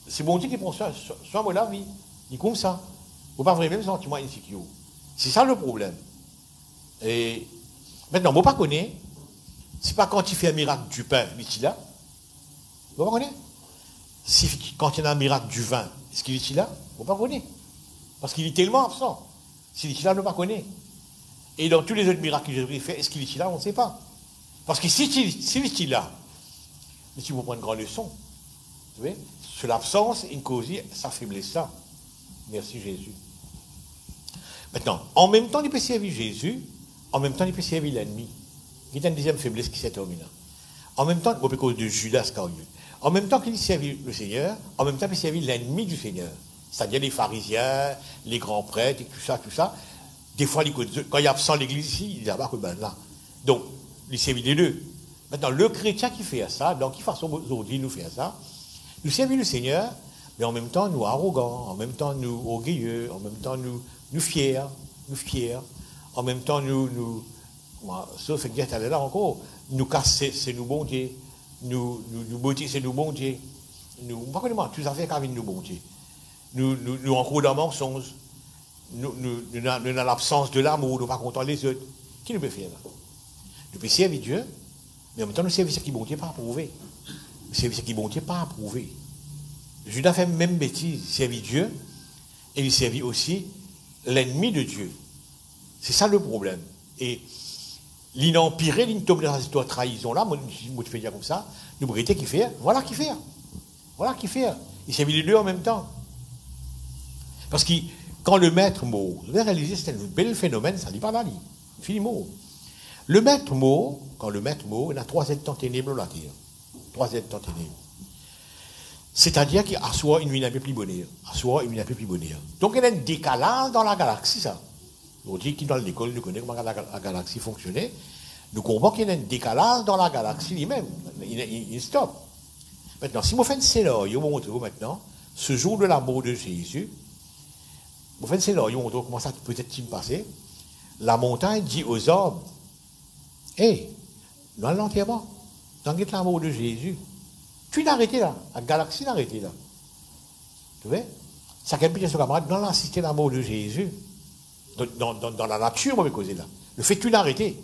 C'est bon Dieu qui prend soin de la vie. Il est comme ça. Il ne faut pas vraiment sentiment insécure. C'est ça le problème. Et maintenant, vous ne pas connaître, c'est pas quand il fait un miracle du pain, il est là. Vous ne pas connaître? Quand il y a un miracle du vin, est-ce qu'il est là? Vous ne pas connaître. Parce qu'il est tellement absent. S'il est là, on ne pas connaître. Et dans tous les autres miracles que Jésus fait, est-ce qu'il est là? On ne sait pas. Parce que s'il est là, Mais si vous prenez une grande leçon, vous savez, sur l'absence, une cause, ça faiblesse ça. Merci Jésus. Maintenant, en même temps, il peut servir Jésus, en même temps, il peut servir l'ennemi. Il y a une deuxième faiblesse qui s'est terminée. En même temps, à cause de Judas Iscariote. En même temps qu'il servait le Seigneur, en même temps qu'il servait l'ennemi du Seigneur. C'est-à-dire les pharisiens, les grands prêtres, et tout ça. Des fois, quand il est absent l'église ici, il est là-bas que ben là. Donc, il servait les deux. Maintenant, le chrétien qui fait ça, donc, qui façon aujourd'hui nous fait ça, nous servons le Seigneur, mais en même temps, nous arrogants, en même temps, nous orgueilleux, en même temps, nous fiers, en même temps, sauf que Dieu là encore, nous casser, c'est nous bon Dieu, nous beauté, c'est nous bon Dieu, pas comment, tout ça fait qu'avec nous bon Dieu, nous encore dans le mensonge, nous dans l'absence de l'amour, nous ne pas content les autres. Qui nous peut faire là? Nous pouvons servir Dieu, mais en même temps, nous servons ce qui bon Dieu pas approuvé. Nous servons ce qui bon Dieu pas approuvé. Judas fait même bêtise, il servit Dieu, et il servit aussi l'ennemi de Dieu. C'est ça le problème. Et l'in empiré, l'in tombe dans cette histoire de trahison-là, moi je fais dire comme ça, nous brûlons qui fait, voilà qui fait. Voilà qui fait. Il servit les deux en même temps. Parce que quand le maître mot, vous avez réalisé, c'est un bel phénomène, ça ne dit pas là, fini mot. Le maître mot, quand le maître mot, il a 3 états ténébreux là, 3 états ténébreux. C'est-à-dire qu'il assoit une nuit un peu plus bonheur. Donc il y a un décalage dans la galaxie, ça. On dit que dans l'école, nous connaissons comment la galaxie fonctionnait. Nous comprenons qu'il y a un décalage dans la galaxie lui-même. Il stop. Maintenant, si vous faites un scénario, vous montrez maintenant, ce jour de la mort de Jésus, vous faites un scénario, vous montrez comment ça peut-être passer. La montagne dit aux hommes, hé, dans l'enterrement, dans la mort de Jésus, tu n'as arrêté là, la galaxie n'a arrêté là. Tu vois? Ça qu'elle peut son camarade, dans la cité de la mort de Jésus, dans la nature, moi, je vais causer là. Le fait que tu l'as arrêté.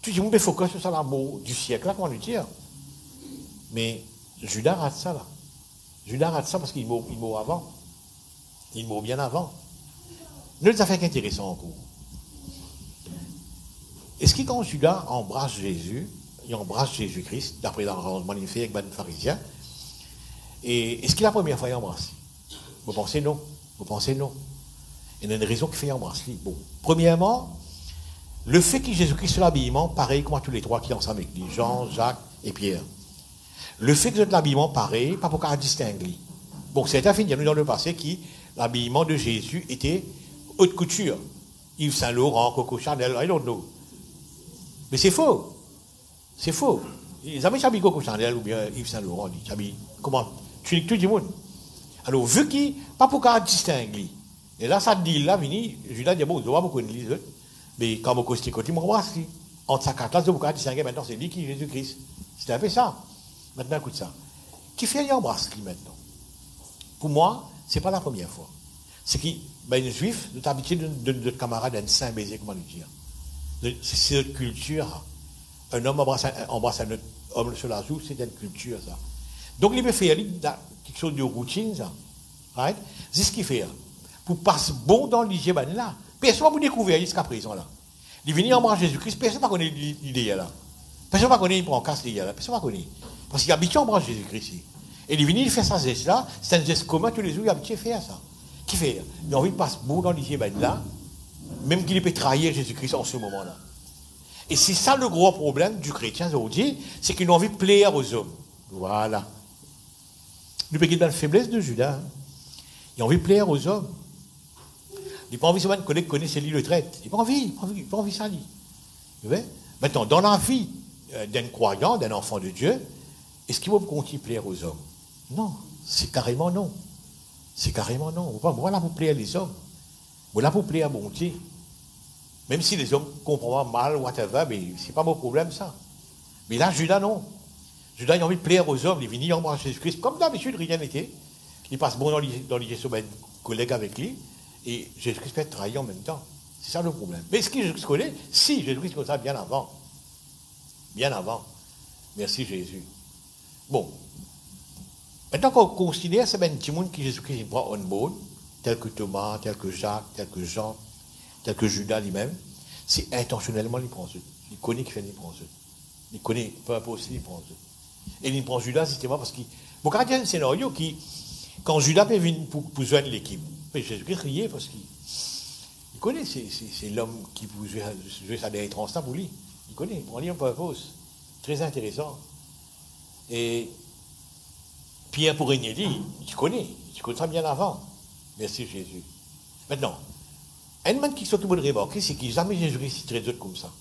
Tu dis, on peut focus sur ça, la mort du siècle, là, comment le dire? Mais Judas rate ça, là. Judas rate ça parce qu'il meurt avant. Il meurt bien avant. Nous, ça fait qu'intéressant encore. Est-ce que quand Judas embrasse Jésus, il embrasse Jésus-Christ, d'après l'arrangement qu'il fait avec les pharisiens, et est-ce que la première fois il embrasse? Vous pensez non? Il y a une raison qui fait embrasser. Bon, premièrement, le fait que Jésus-Christ soit l'habillement, pareil comme tous les trois qui sont ensemble avec lui, Jean, Jacques et Pierre. Le fait que l'habillement pareil, pas pour qu'on distingue. Bon, c'est fini, nous dans le passé qui l'habillement de Jésus était haute couture. Yves Saint Laurent, Coco Chanel, I don't know. Mais c'est faux. C'est faux. Ils avaient habillé Coco Chanel ou bien Yves Saint Laurent, ils habillent comment? Tu dis tout le monde. Alors, vu qu'il pas pour qu'on distingue. Et là, ça dit, là, vini, Judas dit, bon, je vois beaucoup de l'île, mais quand mon sticote, il m'embrasse, entre sa carte là, je ne distinguer maintenant, c'est lui qui est Jésus-Christ. C'était un peu ça. Maintenant, écoute ça. Qui fait embrasse lui maintenant? Pour moi, ce n'est pas la première fois. C'est que, ben, les Juifs, nous avons habitué de notre camarade d'un saint baiser, comment le dire. C'est notre culture. Un homme embrasse un autre homme sur la joue, c'est une culture, ça. Donc, il peut faire quelque chose de routine, ça. Right? C'est ce qu'il fait. Pour passer bon dans l'hygiène là. Personne ne va découvrir jusqu'à présent là. Il vient embrasser Jésus-Christ, personne ne va connaître l'idée là. Personne ne va connaître, il prend casse l'idée là. Personne ne va connaître. Parce qu'il est habitué à embrasser Jésus-Christ. Et il vient, il fait ça geste là, c'est un geste commun, tous les jours, il est habitué à faire ça. Qui fait? Il a envie de passer bon dans l'hygiène là, même qu'il peut trahir Jésus-Christ en ce moment là. Et c'est ça le gros problème du chrétien aujourd'hui, c'est qu'il a envie de plaire aux hommes. Voilà. Nous payons dans la faiblesse de Judas. Hein. Il a envie de plaire aux hommes. Il n'a pas envie de connaître ses lits de traite. Il n'a pas envie ça, lui. Vous voyez? Maintenant, dans la vie d'un croyant, d'un enfant de Dieu, est-ce qu'il va continuer à plaire aux hommes? Non, c'est carrément non. C'est carrément non. Voilà pour plaire les hommes. Voilà pour plaire à bon Dieu. Même si les hommes comprennent mal, whatever, mais ce n'est pas mon problème, ça. Mais là, Judas, non. Judas, il a envie de plaire aux hommes. Il vient embrasser Jésus-Christ. Comme d'habitude, rien n'était. Il passe bon dans les sur un collègue avec lui. Et Jésus-Christ peut être trahi en même temps. C'est ça le problème. Mais est-ce que Jésus-Christ connaît? Si, Jésus-Christ connaît ça bien avant. Bien avant. Merci Jésus. Bon. Maintenant qu'on considère ce petit monde que Jésus-Christ prend en board, tel que Thomas, tel que Jacques, tel que Jean, tel que Judas lui-même, c'est intentionnellement il prend eux. Il connaît qu'il fait il prend eux. Il connaît, peu importe il prend eux. Et il prend Judas, justement, parce qu'il. Bon, quand il y a un scénario qui. Quand Judas peut venir pour joindre l'équipe, mais Jésus-Christ riait parce qu'il connaît, c'est l'homme qui peut jouer sa dernière transe pour lui. Il connaît, il prend lui en purpose. Très intéressant. Et Pierre pour régner, il connaît ça bien avant. Merci Jésus. Maintenant, un man qui s'occupe de remarquer, c'est qu'il jamais Jésus-Christ traite d'autres comme ça.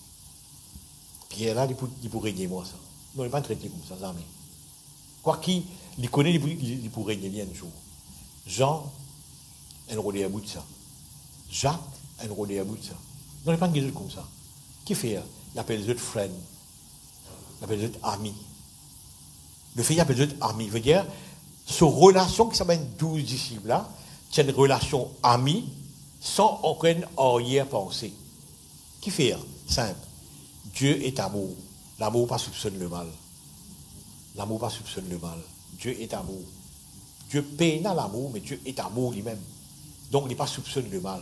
Pierre là, il pourrait régner moi ça. Non, il n'est pas traité comme ça, jamais. Quoi qu'il connaît, il pourrait régner un jour. Jean, un rôle à bout de ça. Jacques, un rôle à bout de ça. Non, il n'est pas de comme ça. Qui fait? Il appelle les autres friends. Il appelle les autres amis. Le fait qu'il appelle les autres amis veut dire, cette relation qui s'appelle 12 disciples là, c'est une relation amie sans aucune arrière-pensée. Qui fait? Simple. Dieu est amour. L'amour pas soupçonne le mal. L'amour pas soupçonne le mal. Dieu est amour. Dieu peine à l'amour, mais Dieu est amour lui-même. Donc, il n'est pas soupçonne le mal.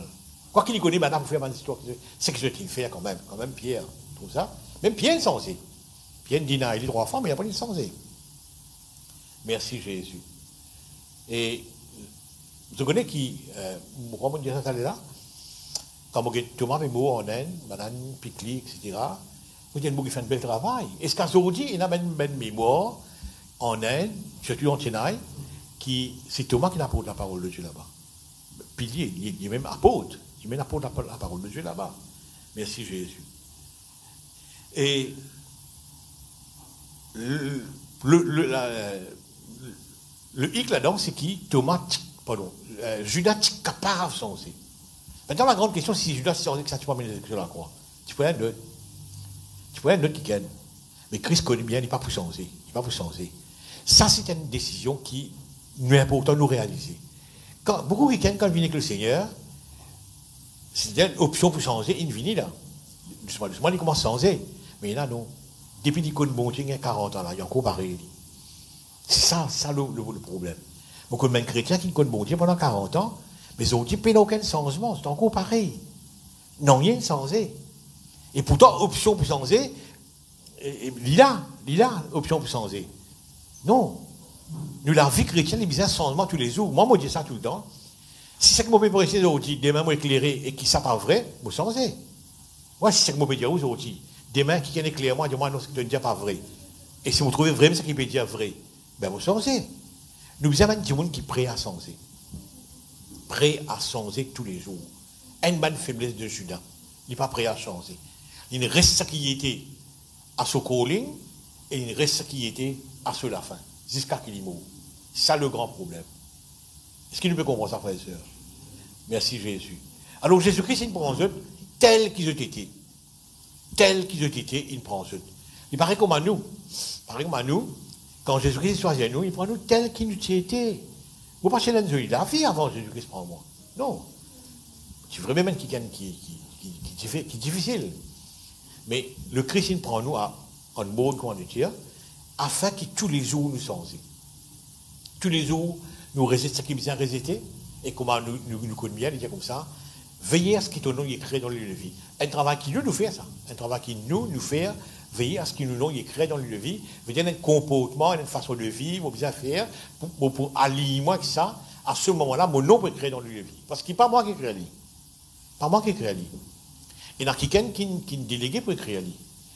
Quoi qu'il y connaît, madame, vous faites une histoire, c'est que je t'ai fait quand même Pierre. Trouve ça? Même Pierre est censé. Pierre dit, il est 3 fois, mais il n'a pas dit censé. Merci Jésus. Et, vous connaissez qui, comment dire ça là? Quand vous avez Thomas et Mo en Inde, Madame Picli, etc., vous avez qui fait un bel travail. Et ce qu'aujourd'hui, il y a une mémoire en Inde, surtout en Chennai, c'est Thomas qui apporte la parole de Dieu là-bas. Pilier, il est même apôtre. Il même apporte la parole de Dieu là-bas. Merci Jésus. Et le hic là-dedans, c'est qui? Judas capable censé. Maintenant, la grande question, si Judas censé que ça, tu peux amener sur la croix. Tu peux être un autre qui gagne. Mais Christ connaît bien, il n'est pas pour censé. Il n'est pas pour censé. Ça, c'est une décision qui nous est important de nous réaliser. Beaucoup de week-ends, quand ils viennent avec le Seigneur, c'est une option pour changer, il vient là. Doucement, il commence à changer. Mais là, non. Depuis qu'il connaît bon Dieu, il y a 40 ans là, il y a encore pareil. C'est ça le problème. Beaucoup de chrétiens qui connaissent bon Dieu pendant 40 ans, mais ils ont dit, il n'y a aucun changement, c'est encore pareil. Non, rien changé. Et pourtant, option pour changer, il a option pour changer. Non. Nous, la vie chrétienne, il y a un changement tous les jours. Moi, je dis ça tout le temps. Si c'est que je peux dire aujourd'hui, demain, moi, éclairé et qui ça pas vrai, je vais changer. Moi, si c'est que je peux dire aujourd'hui, demain, qui est éclairé, moi, non, c'est que ne dis pas vrai. Et si vous trouvez vraiment ce qu'il peut dire vrai, ben, vous changez. Nous avons des gens qui sont prêts à changer. Prêts à changer tous les jours. Une bonne faiblesse de Judas. Il n'est pas prêt à changer. Il reste ce qui était à ce calling et il reste ce qui était à ce la fin. Jusqu'à qu'il y meure. C'est ça le grand problème. Est-ce qu'il nous peut comprendre ça, frères et sœurs? Merci Jésus. Alors Jésus-Christ, il prend eux tel qu'ils ont été. Tel qu'ils ont été, il prend eux. Il paraît comme à nous. Quand Jésus-Christ choisit nous, il prend nous tel qu'il nous été. Vous pensez à la vie avant Jésus-Christ prend moi. Non. C'est vraiment qui est difficile. Mais le Christ, il prend nous en mode, comment dire, afin que tous les jours nous changent. Tous les jours, nous résister ce qui est bien résisté, et comment nous connaissons bien, il dit comme ça, veillez à ce qui est créé dans le lieu de vie. Un travail qui nous fait ça. Un travail qui nous fait, veiller à ce qui nous est créé dans le lieu de vie, veut dire un comportement, une façon de vivre, bien faire, pour allier moi avec ça, à ce moment-là, mon nom peut être créé dans le lieu de vie. Parce que ce n'est pas moi qui crée lui. Pas moi qui crée lui. Il y a quelqu'un qui est délégué pour créer lui.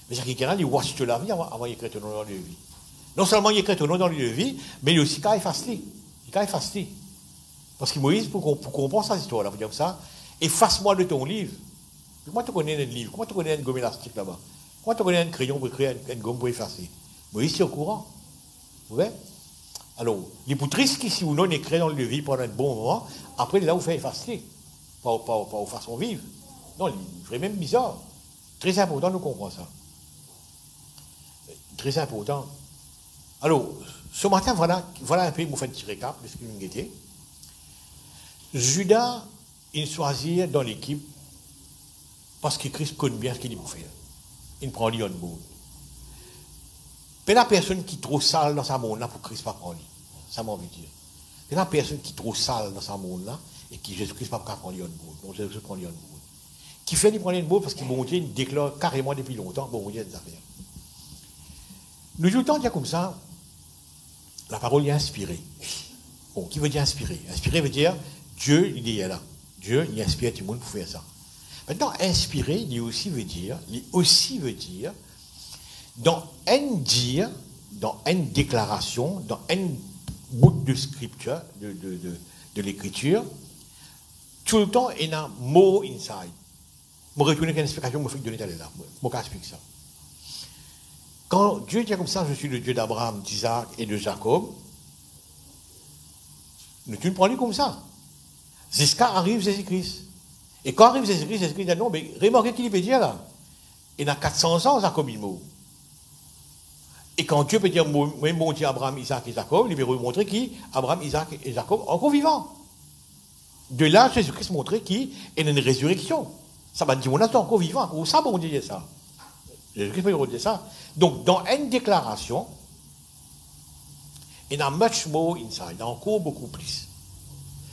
Mais il y a quelqu'un qui voit toute la vie avant d'écrire ton nom dans le lieu de vie. Non seulement il écrit ton nom dans le lieu de vie, mais il aussi quand il efface lui. Il efface lui. Parce que Moïse, pour comprendre cette histoire-là, vous dire ça, efface-moi de ton livre. Comment tu connais un livre? Comment tu connais une gomme élastique là-bas? Comment tu connais un crayon pour écrire une gomme pour effacer? Moïse, c'est au courant. Vous voyez? Alors, les pour triste qui, si ou non, écrit dans le lieu de vie pendant un bon moment, après, là, vous faites effacer. Pas aux façons vive. Non, il ferait même bizarre. Très important, nous comprenons ça. Très important. Alors, ce matin, voilà un peu, vous faites un petit récap de ce qu'il nous était. Judas, il choisit dans l'équipe parce que Christ connaît bien ce qu'il faut faire. Il prend lui en bout. Mais la personne qui est trop sale dans sa monde là pour Christ pas prendre lui. Ça m'a envie de dire. Mais la personne qui est trop sale dans sa monde là et qui Jésus-Christ pas prendre lui en bout. Donc Jésus prend lui en bout. Qui fait lui prendre une bout parce que bon Dieu déclare carrément depuis longtemps bon Dieu des affaires. Nous tout le temps dire comme ça, la parole est inspirée. Bon, qui veut dire inspiré? Inspiré veut dire Dieu, il est là. Dieu, il inspire tout le monde pour faire ça. Maintenant, inspiré, il aussi veut dire, dans un dire, dans une déclaration, dans un bout de scripture, de l'écriture, tout le temps, il y a un mot inside. Je vais retourner à une explication, je vais donner là. Je vais expliquer ça. Quand Dieu dit comme ça, je suis le Dieu d'Abraham, d'Isaac et de Jacob, tu ne prends pas comme ça. Jusqu'à arrive Jésus-Christ. Et quand arrive Jésus-Christ, Jésus-Christ dit non, mais remarquez qu'il peut dire là. Il y a 400 ans, Jacob il mot. Et quand Dieu peut dire, moi, mon Dieu, Abraham, Isaac et Jacob, il veut montrer qui Abraham, Isaac et Jacob encore vivants. De là, Jésus-Christ montrait qu'il y a une résurrection. Ça va dire, on est encore vivant. Où ça, on dit ça? Jésus-Christ peut dire ça. Donc, dans une déclaration, il y a much more inside, il y a encore beaucoup plus.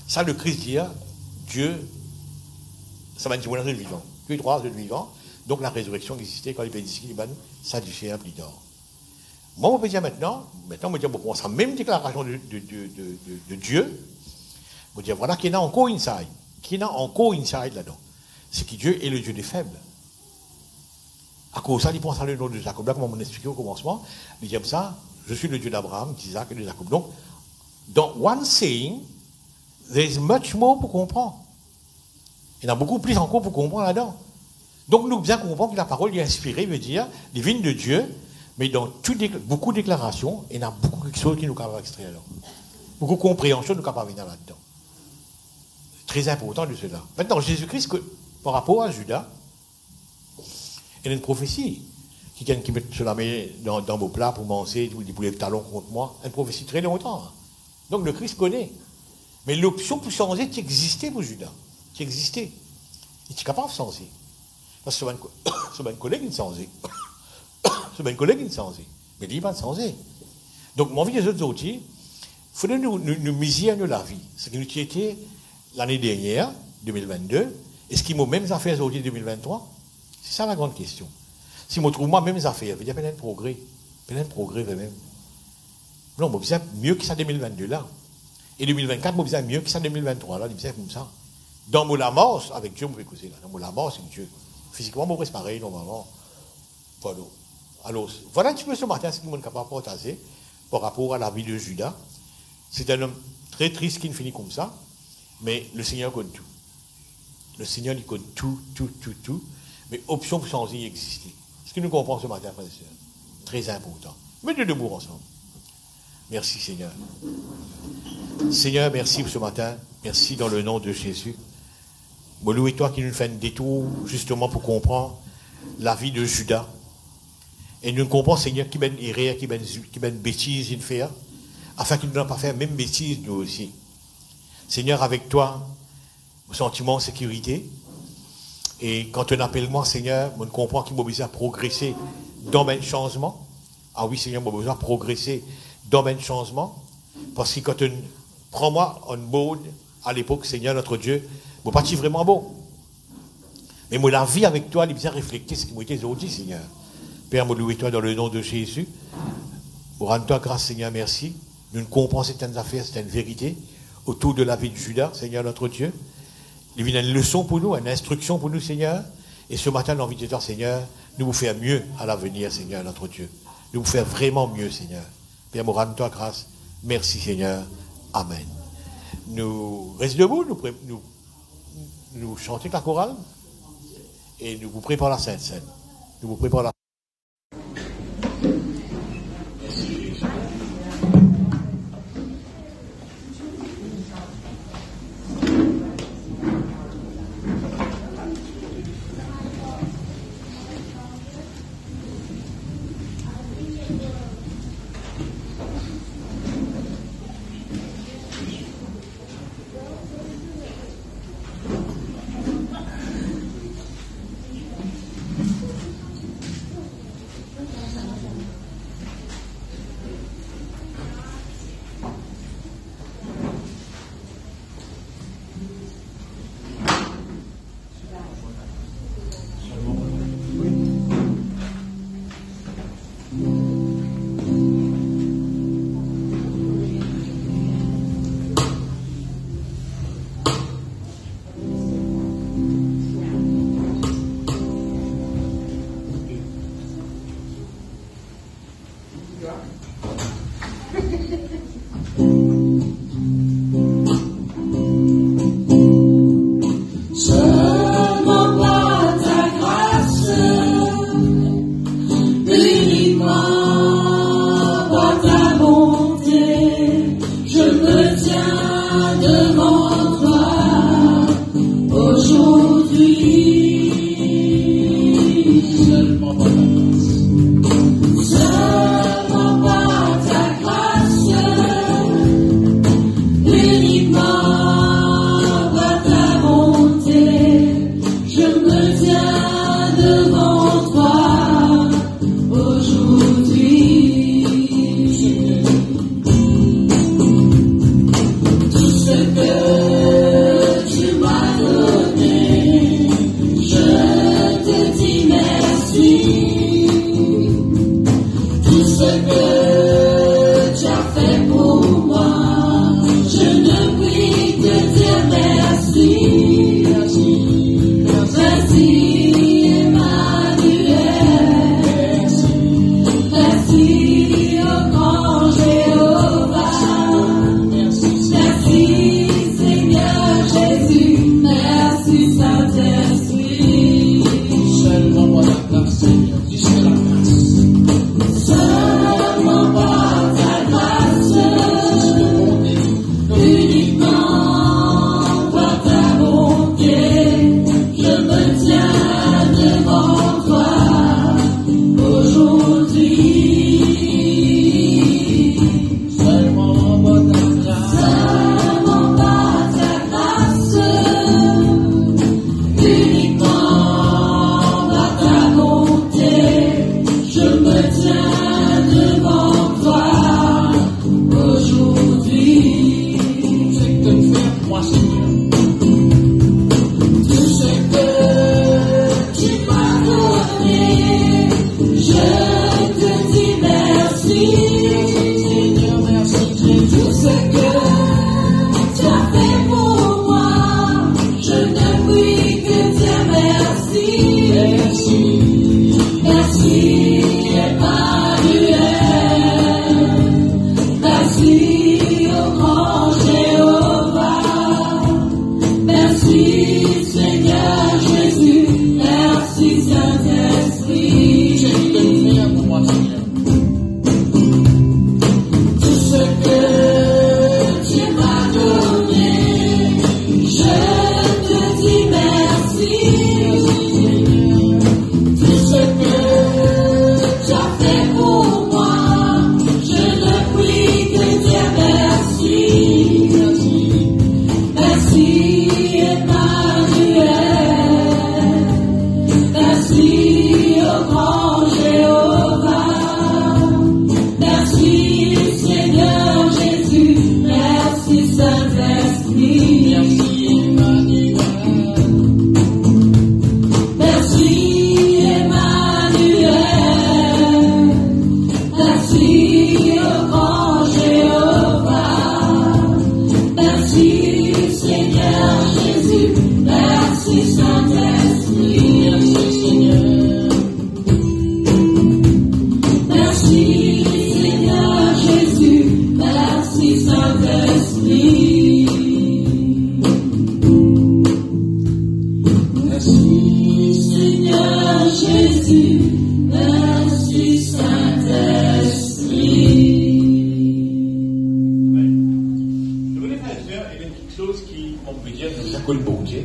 Ça, le Christ dit, Dieu, ça va dire, on est vivant. Dieu est droit, vous êtes vivant. Donc, la résurrection existait quand il peut dire qu'il ça du fait plus tard. Moi, on peut dire maintenant, on peut dire, bon, ça même déclaration de Dieu, on peut dire, voilà qu'il y a encore inside. Qu'il y a encore inside là-dedans. C'est que Dieu est le Dieu des faibles. À cause de ça, il pense à le nom de Jacob. Là, comme on expliqué au commencement, il dit comme ça, je suis le Dieu d'Abraham, d'Isaac et de Jacob. Donc, dans one saying, there is much more pour comprendre. Il y en a beaucoup plus encore pour comprendre là-dedans. Donc, nous bien comprendre que la parole est inspirée, veut dire, divine de Dieu, mais dans beaucoup de déclarations, il y a beaucoup de choses qui nous capables d'extraire là. Beaucoup de compréhension nous capables de venir là-dedans. C'est très important de cela. Maintenant, Jésus-Christ, par rapport à Judas, il y a une prophétie. Quelqu'un qui met cela dans vos plats pour manger, vous dites, vous les talons contre moi, une prophétie très longtemps. Donc le Christ connaît. Mais l'option pour changer, qui existait pour Judas. Qui existait. Il était capable de changer. Parce que c'est un collègue qui changeait. C'est un collègue qui changeait. Mais il va changer. Donc, mon vie des autres outils, il faudrait nous miser à la vie. Ce qui nous était l'année dernière, 2022, est-ce qu'il m'a même affaires aujourd'hui 2023? C'est ça la grande question. Si je trouve moi même affaires, il y a plein de progrès. Plein de progrès, même. Non, je besoin mieux que ça 2022 là. Et 2024, je besoin mieux que ça 2023 là. Je besoin comme ça. Dans mon amorce, avec Dieu, je vais causer là. Dans mon amorce, avec Dieu. Physiquement, je reste pareil, normalement. Voilà. Alors, voilà un petit peu ce matin ce que je suis capable de partager par rapport à la vie de Judas. C'est un homme très triste qui ne finit comme ça, mais le Seigneur connaît tout. Le Seigneur, il connaît tout. Mais option pour changer, il existait. Ce que nous comprenons ce matin, frères et sœurs, très important. Mettez debout ensemble. Merci, Seigneur. Seigneur, merci pour ce matin. Merci dans le nom de Jésus. Bon, louez-toi qui nous fait un détour, justement, pour comprendre la vie de Judas. Et nous comprenons, Seigneur, qui mène erreur, qui mène bêtise, il fait, afin qu'il ne doit pas faire même bêtise, nous aussi. Seigneur, avec toi, sentiment de sécurité. Et quand on appelle moi, Seigneur, on comprend qu'il m'a besoin de progresser dans mes changements. Ah oui, Seigneur, m'a besoin de progresser dans mes changements. Parce que quand on prend moi en mode, à l'époque, Seigneur, notre Dieu, je ne pas vraiment bon. Mais moi, la vie avec toi, il bien réfléchir ce qui m'a été aujourd'hui, Seigneur. Père, moi, louez-toi dans le nom de Jésus. Pour rendre toi grâce, Seigneur, merci. Nous comprenons certaines affaires, certaines vérités autour de la vie de Judas, Seigneur, notre Dieu. Il y a une leçon pour nous, une instruction pour nous, Seigneur. Et ce matin, nous avons envie de dire, Seigneur, nous vous faire mieux à l'avenir, Seigneur, notre Dieu. Nous vous faire vraiment mieux, Seigneur. Père, moi, rendre-toi grâce. Merci, Seigneur. Amen. Nous restons debout, nous chantons la chorale et nous vous préparons la Sainte Seine. Nous vous préparons la Saint-Esprit. Merci Seigneur Jésus, merci Saint-Esprit. Je voulais faire il y a quelque chose qui, on peut dire, nous accorde bon Dieu.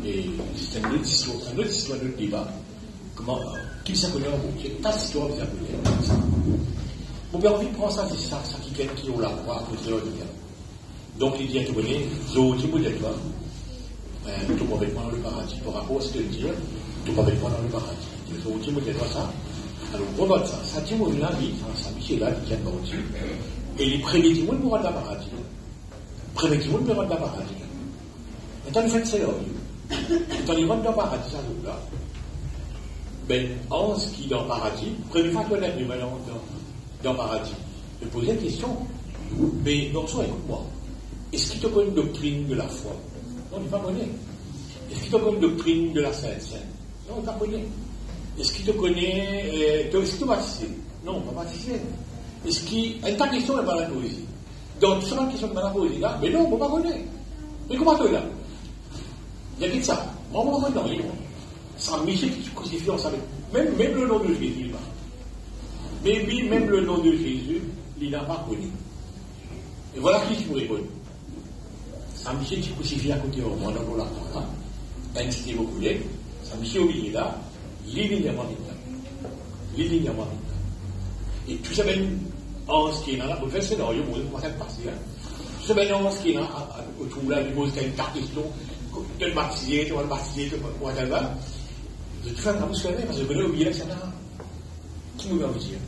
Et c'est une autre histoire, un autre débat. Comment, qui s'accorde en bon Dieu? Pas d'histoire, vous appelez. Mon père, envie de prendre ça, c'est ça qui est qui on la croix à côté de l'ordinaire. Donc, il dit à tout le monde, Zodi, vous êtes toi. Tout avec moi dans le paradis. Par rapport à ce que je dis, tout avec moi dans le paradis. Zodi, vous êtes toi ça. Alors, on vote ça. Ça, dit, on l'a mis, ça, Michel là, qui est dans le et les premiers qui vont rendre la paradis. Les premiers qui vont rendre la paradis. Maintenant, nous faisons c'est là. Quand ils rentrent dans le paradis, ça nous là. Ben, en ce qui est dans le paradis, première fois qu'on est venu dans le paradis, je posais une question. Mais, non, soit, écoute-moi. Est-ce qu'il te connaît une doctrine de la foi? Non, il ne pas connaît. Est-ce qu'il te connaît une doctrine de la Sainte-Seine? Non, il ne pas connaît. Est-ce qu'il te connaît. Est-ce qu'il te baptisé? Non, pas baptisé. Est-ce qu'il. Ta question est pas la poésie. Donc, tu sais la question de la poésie là? Mais non, on ne pas connaît. Mais comment tu es là? Il y a que ça. Moi, on ne pas connaît. Sans Michel qui crucifie, on savait. Même le nom de Jésus, là. Mais oui, même le nom de Jésus, il n'a pas connu. Et voilà qui je vous réponds. Saint Michel qui crucifie à côté de moi, dans la croix, là, incité vos collègues, Saint Michel au milieu là, linéairement maintenant. Et tout ça, même, en ce qui est là, pour faire ce scénario, vous allez commencer à passer, là. Tout ça, même, en ce qui est là, autour là, il pose une carte question, tu vas le baptiser, tu vas le là. Je vais te faire un peu ce parce que je connais au milieu là, c'est là. Qui nous va vous dire?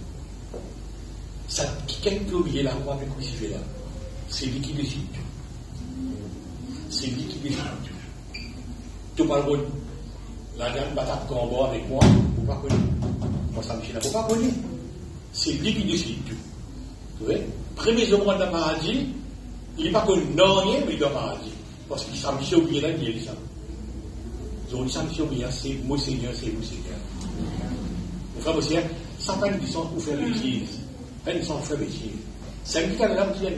Ça, quelqu'un qui a oublié la croix avec crucifix là, c'est lui qui décide tout. C'est lui qui décide tout. Tu parles de la dame batate combat avec moi, vous ne pas connaître. Moi, ça me fait la vous pas connaître. C'est lui qui décide tout. Vous voyez? Premier au monde de la paradis, il n'est pas connu non rien, mais il est dans le paradis. Parce qu'il s'est mis au pied là, il dit ça. Ils ont dit ça, monsieur, c'est moi Seigneur, c'est vous Seigneur. Mon frère, monsieur, ça pas une question pour faire l'église. Pas une question pour faire l'église. C'est un qui a